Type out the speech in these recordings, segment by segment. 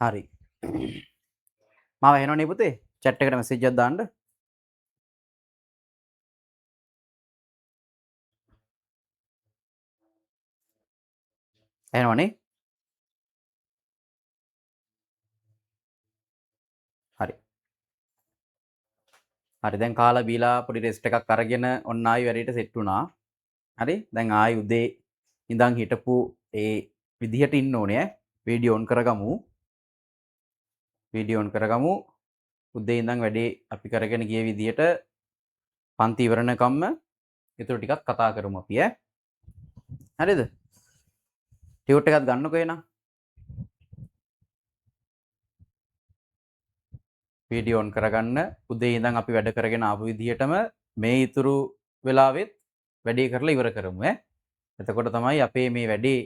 හරි. මාව ඇහෙනවනේ පුතේ? chat එකට message එකක් දාන්න. ඇහෙනවනේ? හරි. හරි දැන් කාලා බීලා පොඩි රෙස්ට් එකක් අරගෙන ඔන්න ආයි වැඩේට සෙට් වුණා. හරි? දැන් ආයි උදේ ඉඳන් හිටපු ඒ විදිහට ඉන්න ඕනේ ඈ. වීඩියෝ ඔන් කරගමු. වීඩියෝ ඔන් කරගමු. උදේ ඉඳන් වැඩේ අපි කරගෙන ගිය විදිහට පන්ති ඉවරනකම්ම ඊටු ටිකක් කතා කරමු අපි ඈ. හරිද? ටියුට් එකක් ගන්නකෝ එහෙනම්. වීඩියෝ ඔන් කරගන්න. උදේ ඉඳන් අපි වැඩ කරගෙන ආපු විදිහටම මේ ඉතුරු වෙලාවෙත් වැඩේ කරලා ඉවර කරමු ඈ. එතකොට තමයි අපේ මේ වැඩේ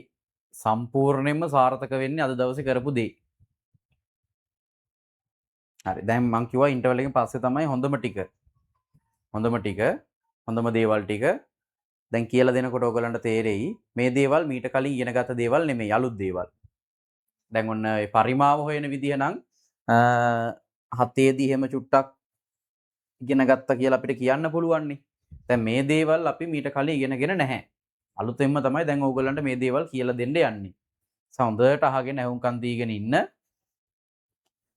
සම්පූර්ණයෙන්ම සාර්ථක වෙන්නේ අද දවසේ කරපු දේ. හරි. දැන් මං කිව්වා ඉන්ටර්වල් එකෙන් පස්සේ තමයි හොඳම ටික. හොඳම දේවල් ටික දැන් කියලා දෙනකොට ඔයගලන්ට තේරෙයි මේ දේවල් මීට කලින් ඉගෙනගත්ත දේවල් නෙමෙයි අලුත් දේවල්. දැන් ඔන්න ඒ පරිමාව හොයන විදිහ නම් හතේදී එහෙම චුට්ටක් ඉගෙන ගත්තා කියලා අපිට කියන්න පුළුවන්නේ. දැන් මේ දේවල් අපි මීට කලින් ඉගෙනගෙන නැහැ. අලුතෙන්ම තමයි දැන් ඕගොල්ලන්ට මේ දේවල් කියලා දෙන්න යන්නේ. හොඳට අහගෙන ඇහුම්කන් දීගෙන ඉන්න.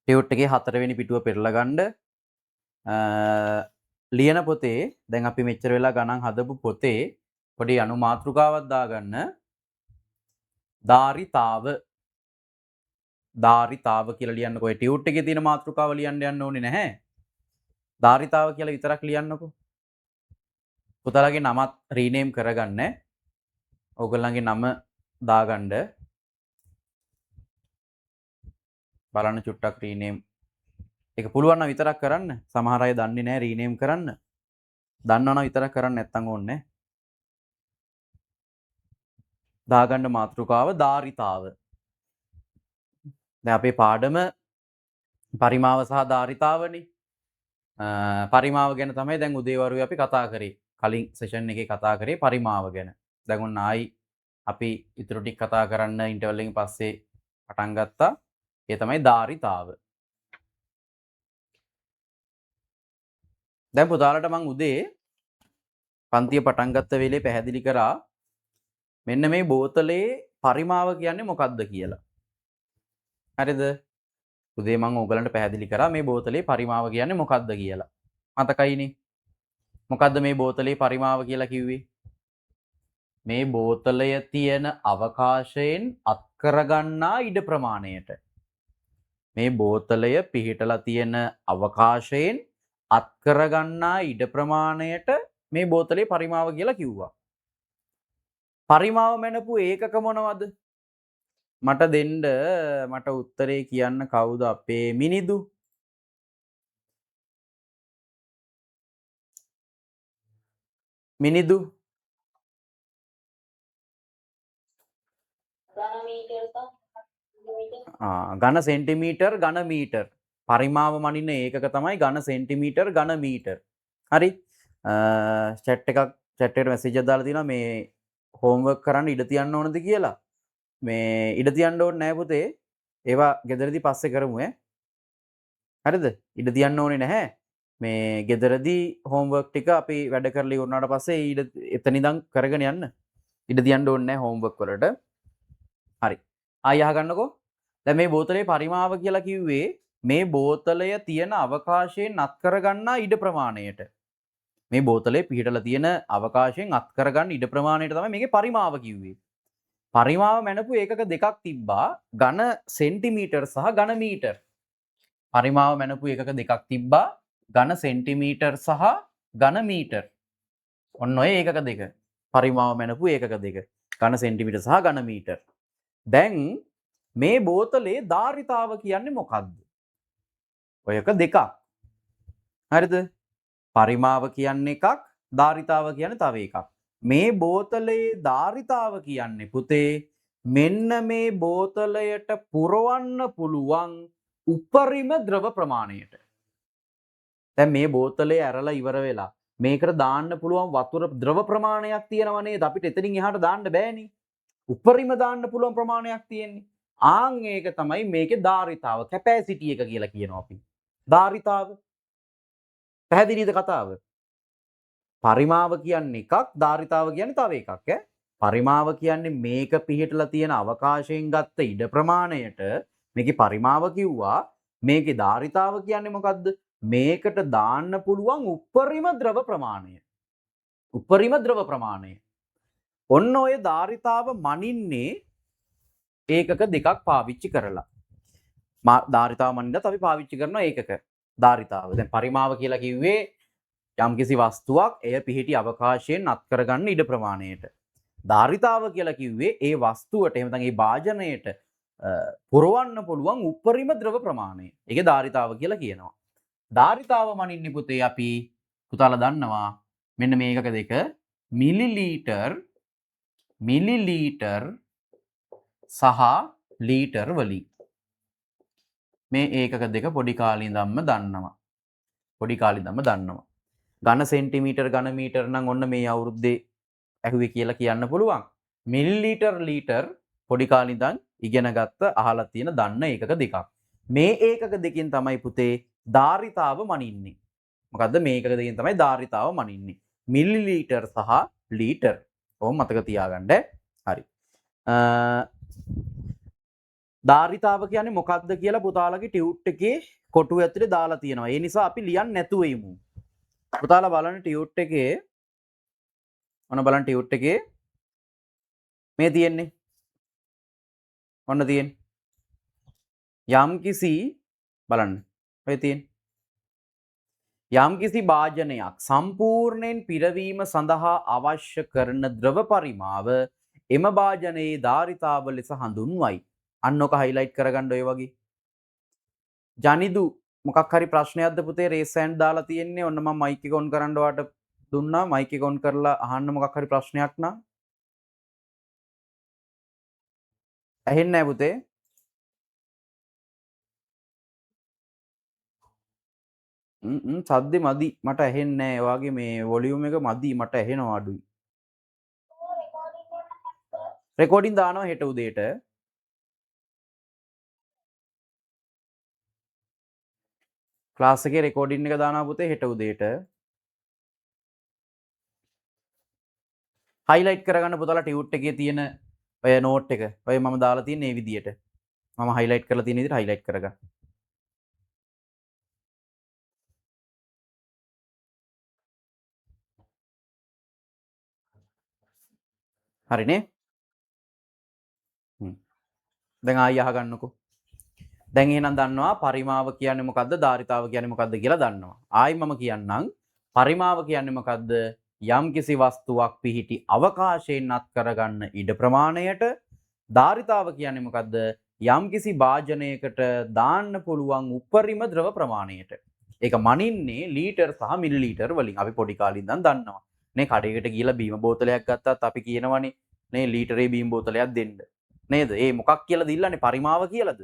ටියුට් එකේ 4 වෙනි පිටුව පෙරලා ගන්න. ලියන පොතේ දැන් අපි මෙච්චර වෙලා ගණන් හදපු පොතේ පොඩි අනුමාත්‍රිකාවක් දාගන්න. ධාරිතාව කියලා ලියන්නකෝ. ඒ ටියුට් එකේ තියෙන මාතෘකාව ලියන්න යන්න ඕනේ නැහැ. ධාරිතාව කියලා විතරක් ලියන්නකෝ. පුතාලගේ නමත් රීනේම් කරගන්න. ඕගොල්ලන්ගේ නම දාගන්න. බලන්න චුට්ටක් රීනේම් ඒක පුළුවන් නම් විතරක් කරන්න. සමහර අය දන්නේ නැහැ රීනේම් කරන්න. දන්නවනම් විතරක් කරන්න නැත්තම් ඕනේ. දාගන්න මාතෘකාව ධාරිතාව. දැන් අපේ පාඩම පරිමාව සහ ධාරිතාවනේ. පරිමාව ගැන තමයි දැන් උදේවරුේ අපි කතා කරේ. කලින් සෙෂන් එකේ කතා කරේ පරිමාව ගැන. දැන් ඔන්න ආයි අපි ඊටු ටික කතා කරන්න ඉන්ටර්වල් එකෙන් පස්සේ පටන් ගත්තා. ඒ තමයි ධාරිතාව. දැන් පුතාලට මං උදේ පන්තිය පටන් ගත්ත වෙලේ පැහැදිලි කරා මෙන්න මේ බෝතලේ පරිමාව කියන්නේ මොකක්ද කියලා. හරිද? උදේ මං ඕගලන්ට පැහැදිලි කරා මේ බෝතලේ පරිමාව කියන්නේ මොකක්ද කියලා. මතකයිනේ? මොකක්ද මේ බෝතලේ පරිමාව කියලා කිව්වේ? මේ බෝතලය තියෙන අවකාශයෙන් අත් කරගන්නා ඉඩ ප්‍රමාණයට. මේ බෝතලය පිහිටලා තියෙන අවකාශයෙන් අත් කරගන්නා ඉඩ ප්‍රමාණයට මේ බෝතලේ පරිමාව කියලා කිව්වා. පරිමාව මැනපු ඒකක මොනවද? මට දෙන්න මට උත්තරේ කියන්න කවුද අපේ මිනිදු? මිනිදු ඝන සෙන්ටිමීටර් ඝන මීටර්. පරිමාව මනින්න ඒකක තමයි ඝන සෙන්ටිමීටර් ඝන මීටර්. හරි? chat එකට message එකක් දාලා තියෙනවා මේ homework කරන්න ඉඩ තියන්න ඕනද කියලා. මේ ඉඩ තියන්න ඕනේ නැහැ පුතේ. ඒවා ගෙදරදී පස්සේ කරමු ඈ. හරිද? ඉඩ තියන්න ඕනේ නැහැ. මේ ගෙදරදී homework ටික අපි වැඩ කරලා ඉවරනාට පස්සේ ඉඩ එතන ඉඳන් කරගෙන යන්න. ඉඩ තියන්න ඕනේ නැහැ homework වලට. හරි. ආයෙ අහගන්නකෝ. දැන් මේ බෝතලේ පරිමාව කියලා කිව්වේ මේ බෝතලය තියෙන අවකාශයෙන් අත් කරගන්නා ඉඩ ප්‍රමාණයට. මේ බෝතලේ පිහිටලා තියෙන අවකාශයෙන් අත් කරගන්න ඉඩ ප්‍රමාණයට තමයි මේකේ පරිමාව කිව්වේ. පරිමාව මැනපු ඒකක දෙකක් තිබ්බා ඝන සෙන්ටිමීටර් සහ ඝන මීටර්. පරිමාව මැනපු ඒකක දෙකක් තිබ්බා ඝන සෙන්ටිමීටර් සහ ඝන මීටර්. ඔන්න ඔය ඒකක දෙක. පරිමාව මැනපු ඒකක දෙක. ඝන සෙන්ටිමීටර් සහ ඝන මීටර්. දැන් මේ බෝතලේ ධාරිතාව කියන්නේ මොකක්ද? ඔයක දෙකක්. හරිද? පරිමාව කියන්නේ එකක්, ධාරිතාව කියන්නේ තව එකක්. මේ බෝතලේ ධාරිතාව කියන්නේ පුතේ මෙන්න මේ බෝතලයට පුරවන්න පුළුවන් උපරිම ද්‍රව ප්‍රමාණයට. දැන් මේ බෝතලේ ඇරලා ඉවර වෙලා මේකට දාන්න පුළුවන් වතුර ද්‍රව ප්‍රමාණයක් තියෙනවා නේද? අපිට එතනින් එහාට දාන්න බෑනේ. උපරිම දාන්න පුළුවන් ප්‍රමාණයක් තියෙන්නේ. ආන් ඒක තමයි මේකේ ධාරිතාව කැපැසිටි එක කියලා කියනවා අපි. ධාරිතාව පැහැදිලිද කතාව? පරිමාව කියන්නේ එකක් ධාරිතාව කියන්නේ තව එකක් ඈ. පරිමාව කියන්නේ මේක පිහිටලා තියෙන අවකාශයෙන් ගත්ත ඉඩ ප්‍රමාණයට මේකේ පරිමාව කිව්වා. මේකේ ධාරිතාව කියන්නේ මොකද්ද? මේකට දාන්න පුළුවන් උපරිම ද්‍රව ප්‍රමාණය. උපරිම ද්‍රව ප්‍රමාණය. ඔන්න ඔය ධාරිතාව මනින්නේ ඒකක දෙකක් පාවිච්චි කරලා. ධාරිතාව මනින්නත් අපි පාවිච්චි කරනවා ඒකක ධාරිතාව. දැන් පරිමාව කියලා කිව්වේ යම්කිසි වස්තුවක් එය පිහිටි අවකාශයෙන් අත් කරගන්න ඉඩ ප්‍රමාණයට. ධාරිතාව කියලා කිව්වේ ඒ වස්තුවට එහෙම නැත්නම් ඒ භාජනයට පුරවන්න පුළුවන් උපරිම ද්‍රව ප්‍රමාණය. ඒකේ ධාරිතාව කියලා කියනවා. ධාරිතාව මනින්නේ පුතේ අපි පුතාලා දන්නවා මෙන්න මේකක දෙක මිලිලීටර් සහ ලීටර් වලින්. මේ ඒකක දෙක පොඩි කාලේ ඉඳන්ම දන්නවා. ඝන සෙන්ටිමීටර් ඝන මීටර් නම් ඔන්න මේ අවුරුද්දේ ඇහුවේ කියලා කියන්න පුළුවන්. මිලිලීටර් ලීටර් පොඩි කාලේ ඉඳන් ඉගෙන ගත්ත අහලා තියෙන දන්න ඒකක දෙකක්. මේ ඒකක දෙකෙන් තමයි පුතේ ධාරිතාව මනින්නේ. මොකද්ද මේ ඒකක දෙකෙන් තමයි ධාරිතාව මනින්නේ. මිලිලීටර් සහ ලීටර්. ඔහොම මතක තියාගන්න. හරි. ධාරිතාව කියන්නේ මොකක්ද කියලා පුතාලගේ ටියුට් එකේ කොටුව ඇතුලේ දාලා තියෙනවා. ඒ නිසා අපි ලියන්න නැතුව ඉමු. පුතාලා බලන්න ටියුට් එකේ ඔන්න බලන්න ටියුට් එකේ මේ තියෙන්නේ. ඔන්න තියෙන්නේ. යම්කිසි බලන්න. ඔය තියෙන්නේ. යම්කිසි භාජනයක් සම්පූර්ණයෙන් පිරවීම සඳහා අවශ්‍ය කරන ද්‍රව පරිමාව එම භාජනයේ ධාරිතාව ලෙස හඳුන්වයි. අන්න ඔක හයිලයිට් කරගන්න ඔය වගේ. ජනිදු මොකක් හරි ප්‍රශ්නයක්ද පුතේ රේස් හෑන්ඩ් දාලා තියෙන්නේ. ඔන්න මම මයික් එක ඔන් කරන්න ඔයාලට දුන්නා. මයික් එක ඔන් කරලා අහන්න මොකක් හරි ප්‍රශ්නයක් නම්. ඇහෙන්නේ නැහැ පුතේ. සද්දේ මදි. මට ඇහෙන්නේ නැහැ. ඔයාගේ මේ වොලියුම් එක මදි. මට ඇහෙනවා අඩුයි. රෙකෝඩින් දානවා හෙට උදේට. ක්ලාස් එකේ රෙකෝඩින් එක දානවා පුතේ හෙට උදේට. හයිලයිට් කරගන්න පුතාලා ටියුට් එකේ තියෙන ඔය නෝට් එක. ඔය මම දාලා තියෙන මේ විදියට. මම හයිලයිට් කරලා තියෙන විදියට හයිලයිට් කරගන්න. හරිනේ? දැන් ආයෙ අහගන්නකෝ. දැන් එහෙනම් දන්නවා පරිමාව කියන්නේ මොකද්ද ධාරිතාව කියන්නේ මොකද්ද කියලා දන්නවා. ආයි මම කියන්නම් පරිමාව කියන්නේ මොකද්ද? යම්කිසි වස්තුවක් පිහිටි අවකාශයෙන් අත් කරගන්න ඉඩ ප්‍රමාණයට. ධාරිතාව කියන්නේ මොකද්ද? යම්කිසි භාජනයකට දාන්න පුළුවන් උපරිම ද්‍රව ප්‍රමාණයට. ඒක මනින්නේ ලීටර් සහ මිලිලීටර් වලින්. අපි පොඩි කාලේ ඉඳන් දන්නවා. නේ කඩේකට ගිහලා බීම බෝතලයක් ගත්තත් අපි කියනවනේ නේ ලීටරේ බීම බෝතලයක් දෙන්න. නේද? ඒ මොකක් කියලාද ඉල්ලන්නේ? පරිමාව කියලාද?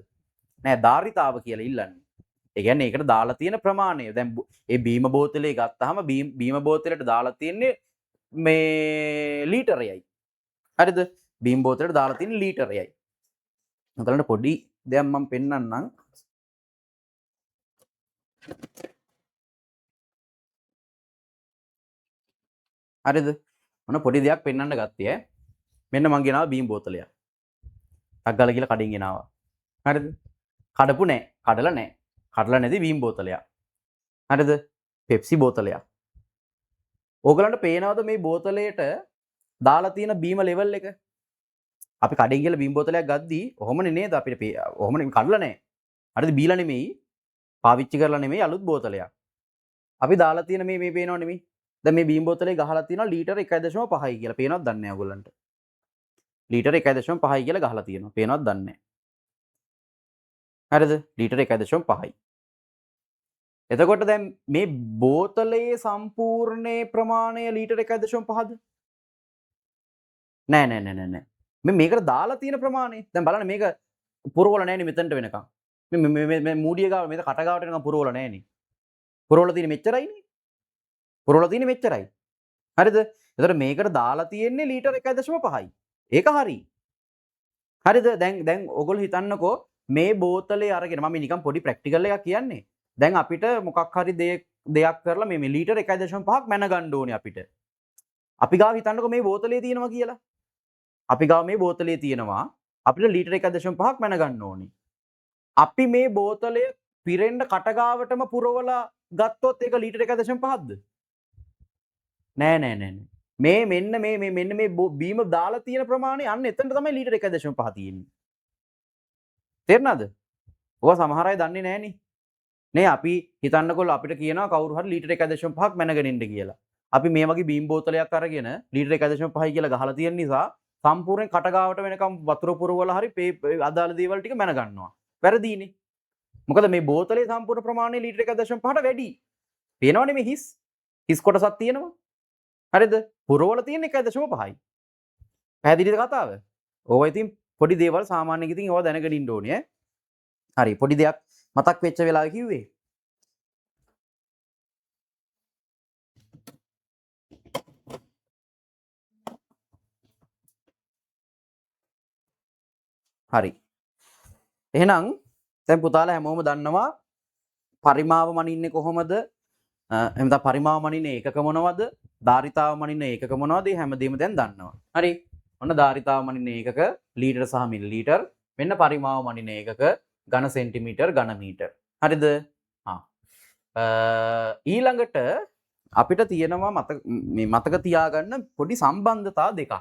නෑ ධාරිතාව කියලා ඉල්ලන්නේ. ඒ කියන්නේ ඒකට දාලා තියෙන ප්‍රමාණය. දැන් ඒ බීම බෝතලේ ගත්තාම බීම බෝතලෙට දාලා තියෙන්නේ මේ ලීටරයයි. හරිද? බීම බෝතලෙට දාලා තියෙන්නේ ලීටරයයි. ඔයාලට පොඩි දෙයක් මම පෙන්නන්නම්. හරිද? මොන පොඩි දෙයක් පෙන්වන්න ගත්තේ ඈ. මෙන්න මං ගෙනාවා බීම් බෝතලයක්. ටග්ගල කියලා කඩින් ගෙනාවා. හරිද? කඩපු නෑ. කඩලා නෑ. කඩලා නැති බීම් බෝතලයක්. හරිද? පෙප්සි බෝතලයක්. ඕගලන්ට පේනවද මේ බෝතලයට දාලා තියෙන බීම ලෙවල් එක? අපි කඩින් ගිහලා බීම් බෝතලයක් ගද්දී ඔහොමනේ නේද අපිට ඔහොමනේ කඩලා නෑ. හරිද? බීලා නෙමෙයි. පාවිච්චි කරලා නෙමෙයි අලුත් බෝතලයක්. අපි දාලා තියෙන මේ පේනව නෙමෙයි. දැන් මේ බීම් බෝතලේ ගහලා තියෙනවා ලීටර 1.5යි කියලා. පේනවද දන්නේ නැහැ ඔයගොල්ලන්ට. ලීටර 1.5යි කියලා ගහලා තියෙනවා. පේනවද දන්නේ නැහැ. හරිද? ලීටර 1.5යි. එතකොට දැන් මේ බෝතලයේ සම්පූර්ණ ප්‍රමාණය ලීටර 1.5ද? නෑ. මේකට දාලා තියෙන ප්‍රමාණය. දැන් බලන්න මේක පුරවල නෑනේ මෙතනට වෙනකන්. මේ මූඩිය ගාව මේක කට ගාවට වෙනකන් පුරවල නෑනේ. පුරවල තියෙන්නේ මෙච්චරයිනේ. පුරවල තියෙන්නේ මෙච්චරයි. හරිද? එතකොට මේකට දාලා තියෙන්නේ ලීටර 1.5යි. ඒක හරි. හරිද? දැන් ඔයගොල්ලෝ හිතන්නකෝ මේ බෝතලේ අරගෙන මම නිකන් පොඩි ප්‍රැක්ටිකල් එකක් කියන්නේ. දැන් අපිට මොකක් හරි දෙයක් කරලා මේ ලීටර් 1.5ක් මැන ගන්න ඕනේ අපිට. අපි ගාව හිතන්නකෝ මේ බෝතලේ තියෙනවා කියලා. අපි ගාව මේ බෝතලේ තියෙනවා අපිට ලීටර් 1.5ක් මැන ගන්න ඕනේ. අපි මේ බෝතලය පිරෙන්න කටගාවටම පුරවලා ගත්තොත් ඒක ලීටර් 1.5ක්ද? නෑ. මෙන්න මේ බීම දාලා තියෙන ප්‍රමාණය අන්න එතනට තමයි ලීටර් 1.5 තියෙන්නේ. තේරුණාද? ඔය සමහර අය දන්නේ නෑනේ. නේ අපි හිතන්නකො අපිට කියනවා කවුරු හරි ලීටර් 1.5ක් මැනගෙන ඉන්න කියලා. අපි මේ වගේ බීම් බෝතලයක් අරගෙන ලීටර් 1.5යි කියලා ගහලා තියෙන නිසා සම්පූර්ණයෙන් කටගාවට වෙනකම් වතුර පුරවලා හරි අදාළ දේවල් ටික මැන ගන්නවා. වැරදීනේ. මොකද මේ බෝතලේ සම්පූර්ණ ප්‍රමාණය ලීටර් 1.5ට වැඩි. පේනවනේ මේ හිස් කොටසක් තියෙනවා. හරිද? පුරවල තියෙන 1.5යි. පැහැදිලිද කතාව? ඕවා ඉතින් පොඩි දේවල් සාමාන්‍යයෙන් ඉතින් ඒවා දැනගෙන ඉන්න ඕනේ ඈ. හරි පොඩි දෙයක් මතක් වෙච්ච වෙලාව කිව්වේ. හරි. එහෙනම් දැන් පුතාලා හැමෝම දන්නවා පරිමාව මනින්නේ කොහොමද? එහෙනම් පරිමාව මනින්නේ ඒකක මොනවද? ධාරිතාව මනින්නේ ඒකක මොනවද? මේ හැමදේම දැන් දන්නවා. හරි. ඔන්න ධාරිතාව මනින්නේ ඒකක ලීටර සහ මිලිලීටර්. මෙන්න පරිමාව මනින්නේ ඒකක ඝන සෙන්ටිමීටර් ඝන මීටර්. හරිද? ඊළඟට අපිට තියෙනවා මතක තියාගන්න පොඩි සම්බන්ධතා දෙකක්.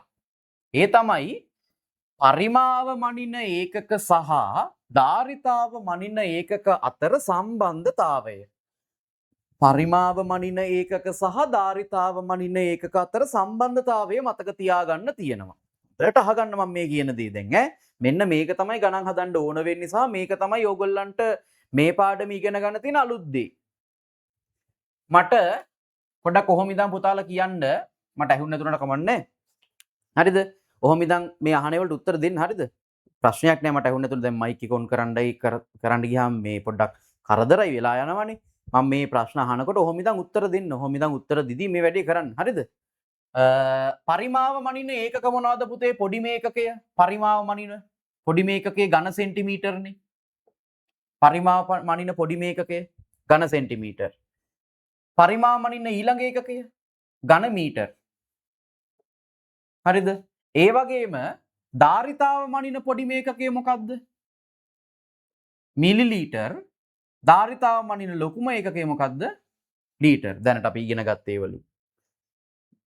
ඒ තමයි පරිමාව මනින ඒකක සහ ධාරිතාව මනින ඒකක අතර සම්බන්ධතාවය. පරිමාව මනින ඒකක සහ ධාරිතාව මනින ඒකක අතර සම්බන්ධතාවය මතක තියාගන්න තියෙනවා. ඒකට අහගන්න මම මේ කියන දේ දැන් ඈ. මෙන්න මේක තමයි ගණන් හදන්න ඕන වෙන්නේ නිසා මේක තමයි ඕගොල්ලන්ට මේ පාඩම ඉගෙන ගන්න තියෙන අලුත් දේ. මට පොඩ්ඩක් කොහොම ඉඳන් පුතාලා කියන්න මට ඇහුන්නේ නැතුනට කමන්නේ. හරිද? ඔහොම ඉඳන් මේ අහන ඒවලට උත්තර දෙන්න හරිද? ප්‍රශ්නයක් නෑ මට ඇහුන්නේ නැතුන දැන් මයික් එක ඔන් කරන්න ගියාම මේ පොඩ්ඩක් කරදරයි වෙලා යනවනේ. මම මේ ප්‍රශ්න අහනකොට ඔහොම ඉඳන් උත්තර දෙන්න. ඔහොම ඉඳන් උත්තර දීදී මේ වැඩේ කරන්න. හරිද? පරිමාව මනින ඒකක මොනවද පුතේ? පොඩි මේකකය. පරිමාව මනින පොඩි මේකකයේ ඝන සෙන්ටිමීටර්නේ. පරිමාව මනින පොඩි මේකකය ඝන සෙන්ටිමීටර්. පරිමාව මනින ඊළඟ ඒකකය ඝන මීටර්. හරිද? ඒ වගේම ධාරිතාව මනින පොඩි මේකකය මොකක්ද? මිලිලීටර්. ධාරිතාව මනින ලොකුම ඒකකය මොකක්ද? ලීටර්. දැනට අපි ඉගෙන ගත්තේ වලින්.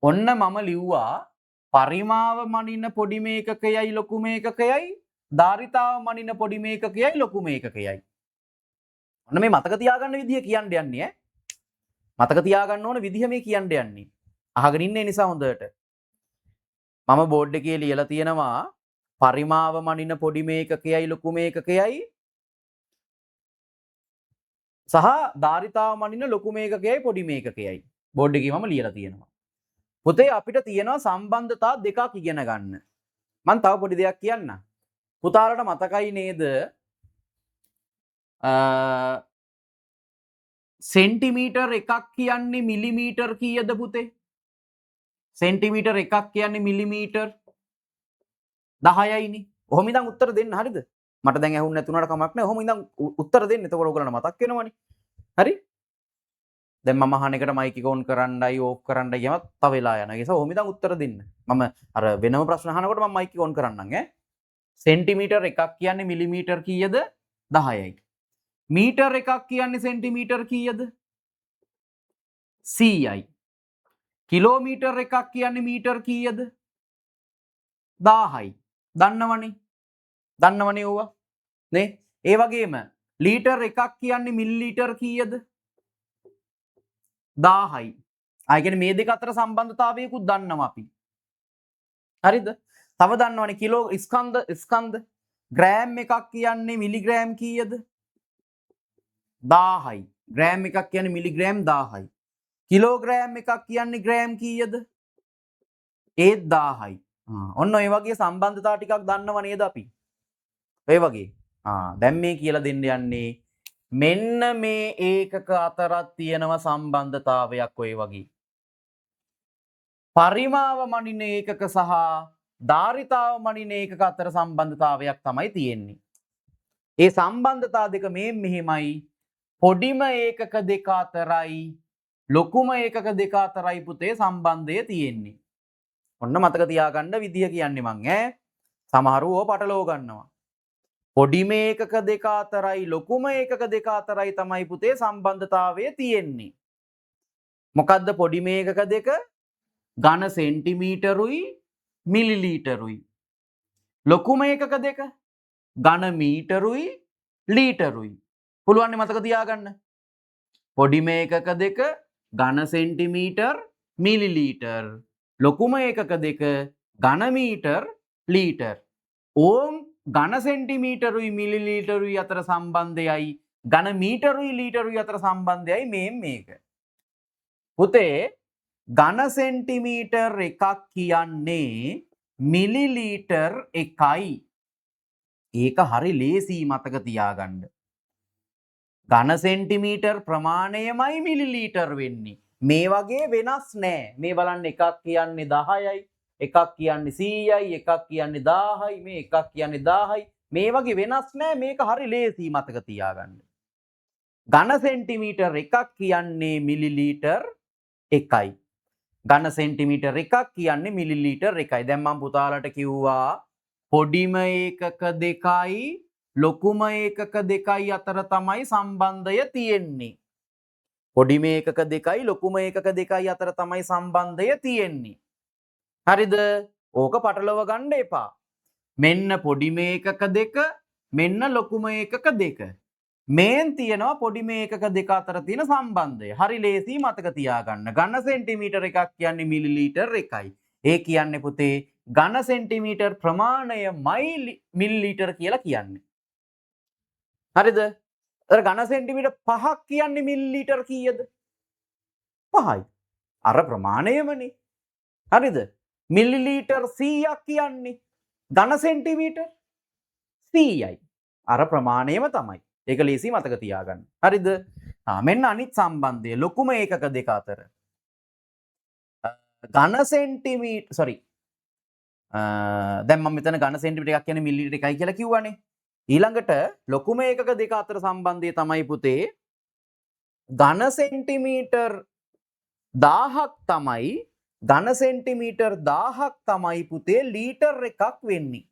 ඔන්න මම ලිව්වා පරිමාව මනින පොඩි මේකකයයි ලොකු මේකකයයි ධාරිතාව මනින පොඩි මේකකයයි ලොකු මේකකයයි. ඔන්න මේ මතක තියාගන්න විදිය කියන්න යන්නේ ඈ. මතක තියාගන්න ඕන විදිහ මේ කියන්න යන්නේ. අහගෙන ඉන්නේ නිසා හොඳට. මම බෝඩ් එකේ ලියලා තියෙනවා පරිමාව මනින පොඩි මේකකයයි ලොකු මේකකයයි සහ ධාරිතාව මනින ලොකු මේකකයයි පොඩි මේකකයයි. බෝඩ් එකේ මම ලියලා තියෙනවා. පුතේ අපිට තියෙනවා සම්බන්ධතා දෙකක් ඉගෙන ගන්න. මම තව පොඩි දෙයක් කියන්න. පුතාලට මතකයි නේද? සෙන්ටිමීටර් එකක් කියන්නේ මිලිමීටර් කීයද පුතේ? සෙන්ටිමීටර් එකක් කියන්නේ මිලිමීටර් 10යිනේ. ඔහොම ඉඳන් උත්තර දෙන්න හරිද? මට දැන් ඇහුන්නේ නැතුණාට කමක් නැහැ. ඔහොම ඉඳන් උත්තර දෙන්න. එතකොට ඔයගොල්ලන්ට මතක් වෙනවනේ. හරි? දැන් මම අහන එකට මයික් එක ඔන් කරන්නයි ඕෆ් කරන්නයි කියම තව වෙලා යනවා. ඒ නිසා ඔහොම ඉඳන් උත්තර දෙන්න. මම අර වෙනම ප්‍රශ්න අහනකොට මම මයික් එක ඔන් කරන්නම් ඈ. සෙන්ටිමීටර් එකක් කියන්නේ මිලිමීටර් කීයද? 10යි. මීටර් එකක් කියන්නේ සෙන්ටිමීටර් කීයද? 100යි. කිලෝමීටර් එකක් කියන්නේ මීටර් කීයද? 1000යි. දන්නවනේ ඕවා නේ? ඒ වගේම ලීටර් එකක් කියන්නේ මිලිලීටර් කීයද? 1000යි. ආ කියන්නේ මේ දෙක අතර සම්බන්ධතාවයකුත් දන්නවා අපි. හරිද? තව දන්නවනේ කිලෝ ස්කන්ධ ග්‍රෑම් එකක් කියන්නේ මිලිග්‍රෑම් කීයද? 1000යි. ග්‍රෑම් එකක් කියන්නේ මිලිග්‍රෑම් 1000යි. කිලෝග්‍රෑම් එකක් කියන්නේ ග්‍රෑම් කීයද? ඒත් 1000යි. ඔන්න ඔය වගේ සම්බන්ධතා ටිකක් දන්නව නේද අපි? ඔය වගේ. දැන් මේ කියලා දෙන්න යන්නේ මෙන්න මේ ඒකක අතරක් තියෙනව සම්බන්ධතාවයක් ඔය වගේ. පරිමාව මනින ඒකක සහ ධාරිතාව මනින ඒකක අතර සම්බන්ධතාවයක් තමයි තියෙන්නේ. ඒ සම්බන්ධතා දෙක මෙහෙමයි. පොඩිම ඒකක දෙක අතරයි ලොකුම ඒකක දෙක අතරයි පුතේ සම්බන්ධය තියෙන්නේ. ඔන්න මතක තියාගන්න විදිය කියන්නේ මං ඈ. සමහරව ඕව පටලව ගන්නවා. පොඩිම ඒකක දෙක අතරයි ලොකුම ඒකක දෙක අතරයි තමයි පුතේ සම්බන්ධතාවය තියෙන්නේ. මොකද්ද පොඩිම ඒකක දෙක? ඝන සෙන්ටිමීටරුයි මිලිලීටරුයි. ලොකුම ඒකක දෙක ඝන මීටරුයි ලීටරුයි. පුළුවන් නේ මතක තියාගන්න. පොඩිම ඒකක දෙක ඝන සෙන්ටිමීටර් මිලිලීටර්. ලොකුම ඒකක දෙක ඝන මීටර් ලීටර්. ඕම් ඝන සෙන්ටිමීටරුයි මිලිලීටරුයි අතර සම්බන්ධයයි ඝන මීටරුයි ලීටරුයි අතර සම්බන්ධයයි මේක. පුතේ ඝන සෙන්ටිමීටර් එකක් කියන්නේ මිලිලීටර් එකයි. ඒක හරි ලේසි මතක තියාගන්න. ඝන සෙන්ටිමීටර් ප්‍රමාණයමයි මිලිලීටර් වෙන්නේ. මේ වගේ වෙනස් නෑ. මේ බලන්න එකක් කියන්නේ 10යි, එකක් කියන්නේ 100යි, එකක් කියන්නේ 1000යි, මේ එකක් කියන්නේ 1000යි. මේ වගේ වෙනස් නෑ. මේක හරි ලේසි මතක තියාගන්න. ඝන සෙන්ටිමීටර් එකක් කියන්නේ මිලිලීටර් එකයි. ඝන සෙන්ටිමීටර් එකක් කියන්නේ මිලිලීටර් එකයි. දැන් මම පුතාලට කිව්වා පොඩිම ඒකක දෙකයි ලොකුම ඒකක දෙකයි අතර තමයි සම්බන්ධය තියෙන්නේ. පොඩිම ඒකක දෙකයි ලොකුම ඒකක දෙකයි අතර තමයි සම්බන්ධය තියෙන්නේ. හරිද? ඕක පටලව ගන්න එපා. මෙන්න පොඩිම ඒකක දෙක, මෙන්න ලොකුම ඒකක දෙක. මේන් තියෙනවා පොඩිම ඒකක දෙක අතර තියෙන සම්බන්ධය. හරි ලේසි මතක තියාගන්න. ඝන සෙන්ටිමීටර් එකක් කියන්නේ මිලිලීටර් එකයි. ඒ කියන්නේ පුතේ ඝන සෙන්ටිමීටර් ප්‍රමාණයමයි මිලිලීටර් කියලා කියන්නේ. හරිද? අර ඝන සෙන්ටිමීටර් 5ක් කියන්නේ මිලිලීටර් කීයද? 5යි. අර ප්‍රමාණයමනේ. හරිද? මිලිලීටර් 100ක් කියන්නේ ඝන සෙන්ටිමීටර් 100යි. අර ප්‍රමාණයම තමයි. ඒක ලේසි මතක තියාගන්න. හරිද? මෙන්න අනිත් සම්බන්ධය ලොකුම ඒකක දෙක අතර. ඝන සෙන්ටිමීටර් දැන් මම මෙතන ඝන සෙන්ටිමීටර් එකක් කියන්නේ මිලිලීටර් එකයි කියලා කිව්වනේ. ඊළඟට ලොකුම ඒකක දෙක අතර සම්බන්ධය තමයි පුතේ ඝන සෙන්ටිමීටර් 1000ක් තමයි ඝන සෙන්ටිමීටර් 1000ක් තමයි පුතේ ලීටර් එකක් වෙන්නේ.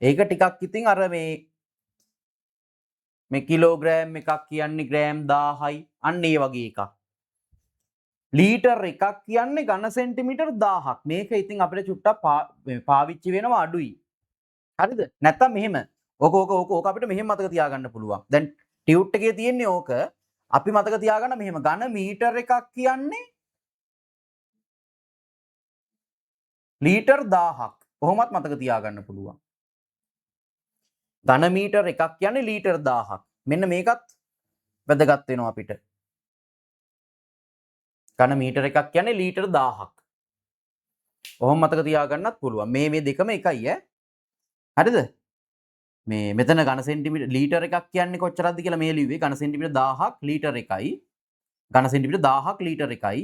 ඒක ටිකක් ඉතින් අර මේ කිලෝග්‍රෑම් එකක් කියන්නේ ග්‍රෑම් 1000යි අන්න ඒ වගේ එකක්. ලීටර් එකක් කියන්නේ ඝන සෙන්ටිමීටර් 1000ක්. මේක ඉතින් අපිට චුට්ටක් පාවිච්චි වෙනවා අඩුයි. හරිද? නැත්තම් මෙහෙම. ඕක අපිට මෙහෙම මතක තියාගන්න පුළුවන්. දැන් ටියුට් එකේ තියෙන්නේ ඕක. අපි මතක තියාගන්න මෙහෙම ඝන මීටර් එකක් කියන්නේ ලීටර් 1000ක්. කොහොමත් මතක තියාගන්න පුළුවන්. ඝන මීටර් එකක් කියන්නේ ලීටර් 1000ක්. මෙන්න මේකත් වැදගත් වෙනවා අපිට. ඝන මීටර් එකක් කියන්නේ ලීටර් 1000ක්. කොහොම මතක තියාගන්නත් පුළුවන්. මේ දෙකම එකයි ඈ. හරිද? මෙතන ඝන සෙන්ටිමීටර් ලීටර් එකක් කියන්නේ කොච්චරක්ද කියලා මේ ලිව්වේ ඝන සෙන්ටිමීටර් 1000ක් ලීටර් එකයි. ඝන සෙන්ටිමීටර් 1000ක් ලීටර් එකයි.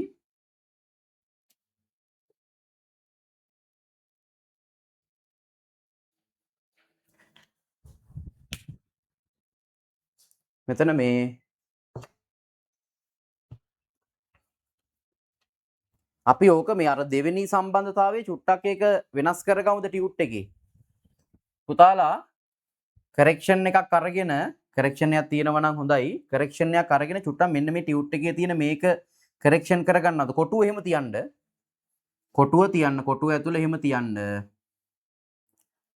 මෙතන අපි ඕක මේ අර දෙවෙනි සම්බන්ධතාවයේ චුට්ටක් ඒක වෙනස් කරගමුද ටියුට් එකේ. පුතාලා කරෙක්ෂන් එකක් අරගෙන කරෙක්ෂන් එකක් තියෙනවා නම් හොඳයි. කරෙක්ෂන් එකක් අරගෙන චුට්ටක් මෙන්න මේ ටියුට් එකේ තියෙන මේක කරෙක්ෂන් කරගන්නවද? කොටුව එහෙම තියන්න. කොටුව තියන්න. කොටුව ඇතුලේ එහෙම තියන්න.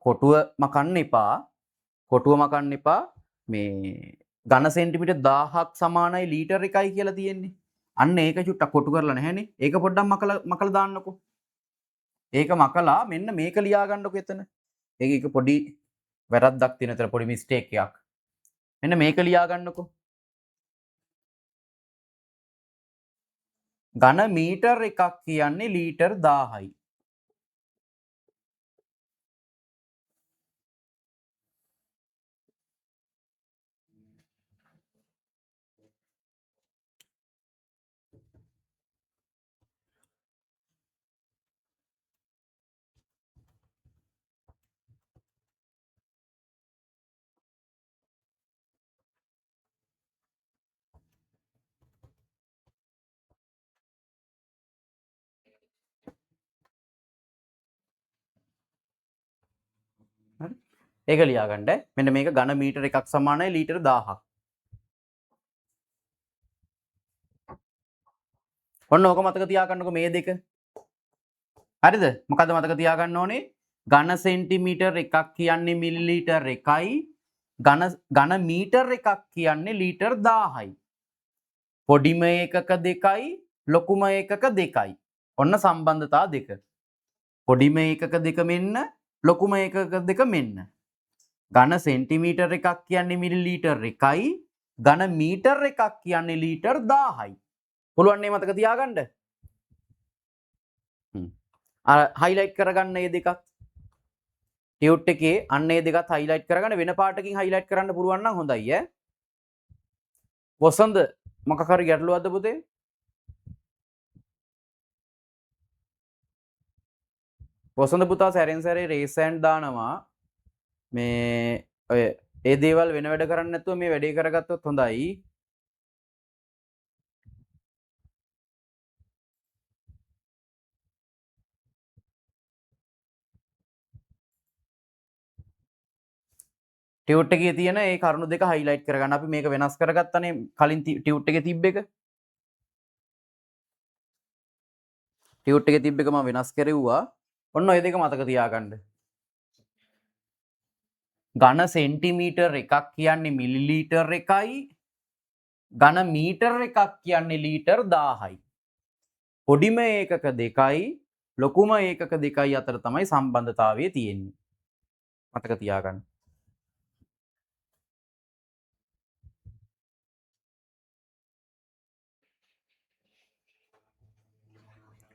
කොටුව මකන්න එපා. කොටුව මකන්න එපා. මේ ඝන සෙන්ටිමීටර් 1000ක් සමානයි ලීටර් එකයි කියලා තියෙන්නේ. අන්න ඒක චුට්ටක් කොටු කරලා නැහැනේ. ඒක පොඩ්ඩක් මකලා දාන්නකෝ. ඒක මකලා මෙන්න මේක ලියා ගන්නකො එතන. ඒක පොඩි වැරද්දක් තියෙන තර පොඩි මිස්ටේක් එකක්. මෙන්න මේක ලියා ගන්නකො. ඝන මීටර් එකක් කියන්නේ ලීටර් 1000යි. ඒක ලියාගන්න. මෙන්න මේක ඝන මීටර එකක් සමානයි ලීටර 1000ක්. ඔන්න ඕක මතක තියාගන්නකො මේ දෙක. හරිද? මොකද මතක තියාගන්න ඕනේ? ඝන සෙන්ටිමීටර් එකක් කියන්නේ මිලිලීටර් 1යි. ඝන මීටර් එකක් කියන්නේ ලීටර් 1000යි. පොඩිම ඒකක 2යි ලොකුම ඒකක 2යි. ඔන්න සම්බන්ධතා දෙක. පොඩිම ඒකක 2 මෙන්න ලොකුම ඒකක 2 මෙන්න. ඝන සෙන්ටිමීටර් එකක් කියන්නේ මිලිලීටර් 1යි. ඝන මීටර් එකක් කියන්නේ ලීටර් 1000යි. පුළුවන් නේ මතක තියාගන්න. හයිලයිට් කරගන්න මේ දෙකත්. ටියුට් එකේ අන්න ඒ දෙකත් හයිලයිට් කරගන්න වෙන පාටකින් හයිලයිට් කරන්න පුළුවන් නම් හොඳයි ඈ. වසන්ත මොකක් හරි ගැටලුවක්ද පුතේ? වසන්ත පුතා සැරෙන් සැරේ රේස් හෑන්ඩ් දානවා. මේ ඔය ඒ දේවල් වෙන වැඩ කරන්නේ නැතුව මේ වැඩේ කරගත්තොත් හොඳයි. ටියුට් එකේ තියෙන ඒ කරුණු දෙක හයිලයිට් කරගන්න. අපි මේක වෙනස් කරගත්තනේ කලින් ටියුට් එකේ තිබ්බ එක. ටියුට් එකේ තිබ්බ එක මම වෙනස් කරුවා. ඔන්න ඔය දෙක මතක තියාගන්න. ඝන සෙන්ටිමීටර් එකක් කියන්නේ මිලිලීටර් 1යි. ඝන මීටර් එකක් කියන්නේ ලීටර් 1000යි. පොඩිම ඒකක 2යි ලොකුම ඒකක 2යි අතර තමයි සම්බන්ධතාවය තියෙන්නේ. මතක තියාගන්න.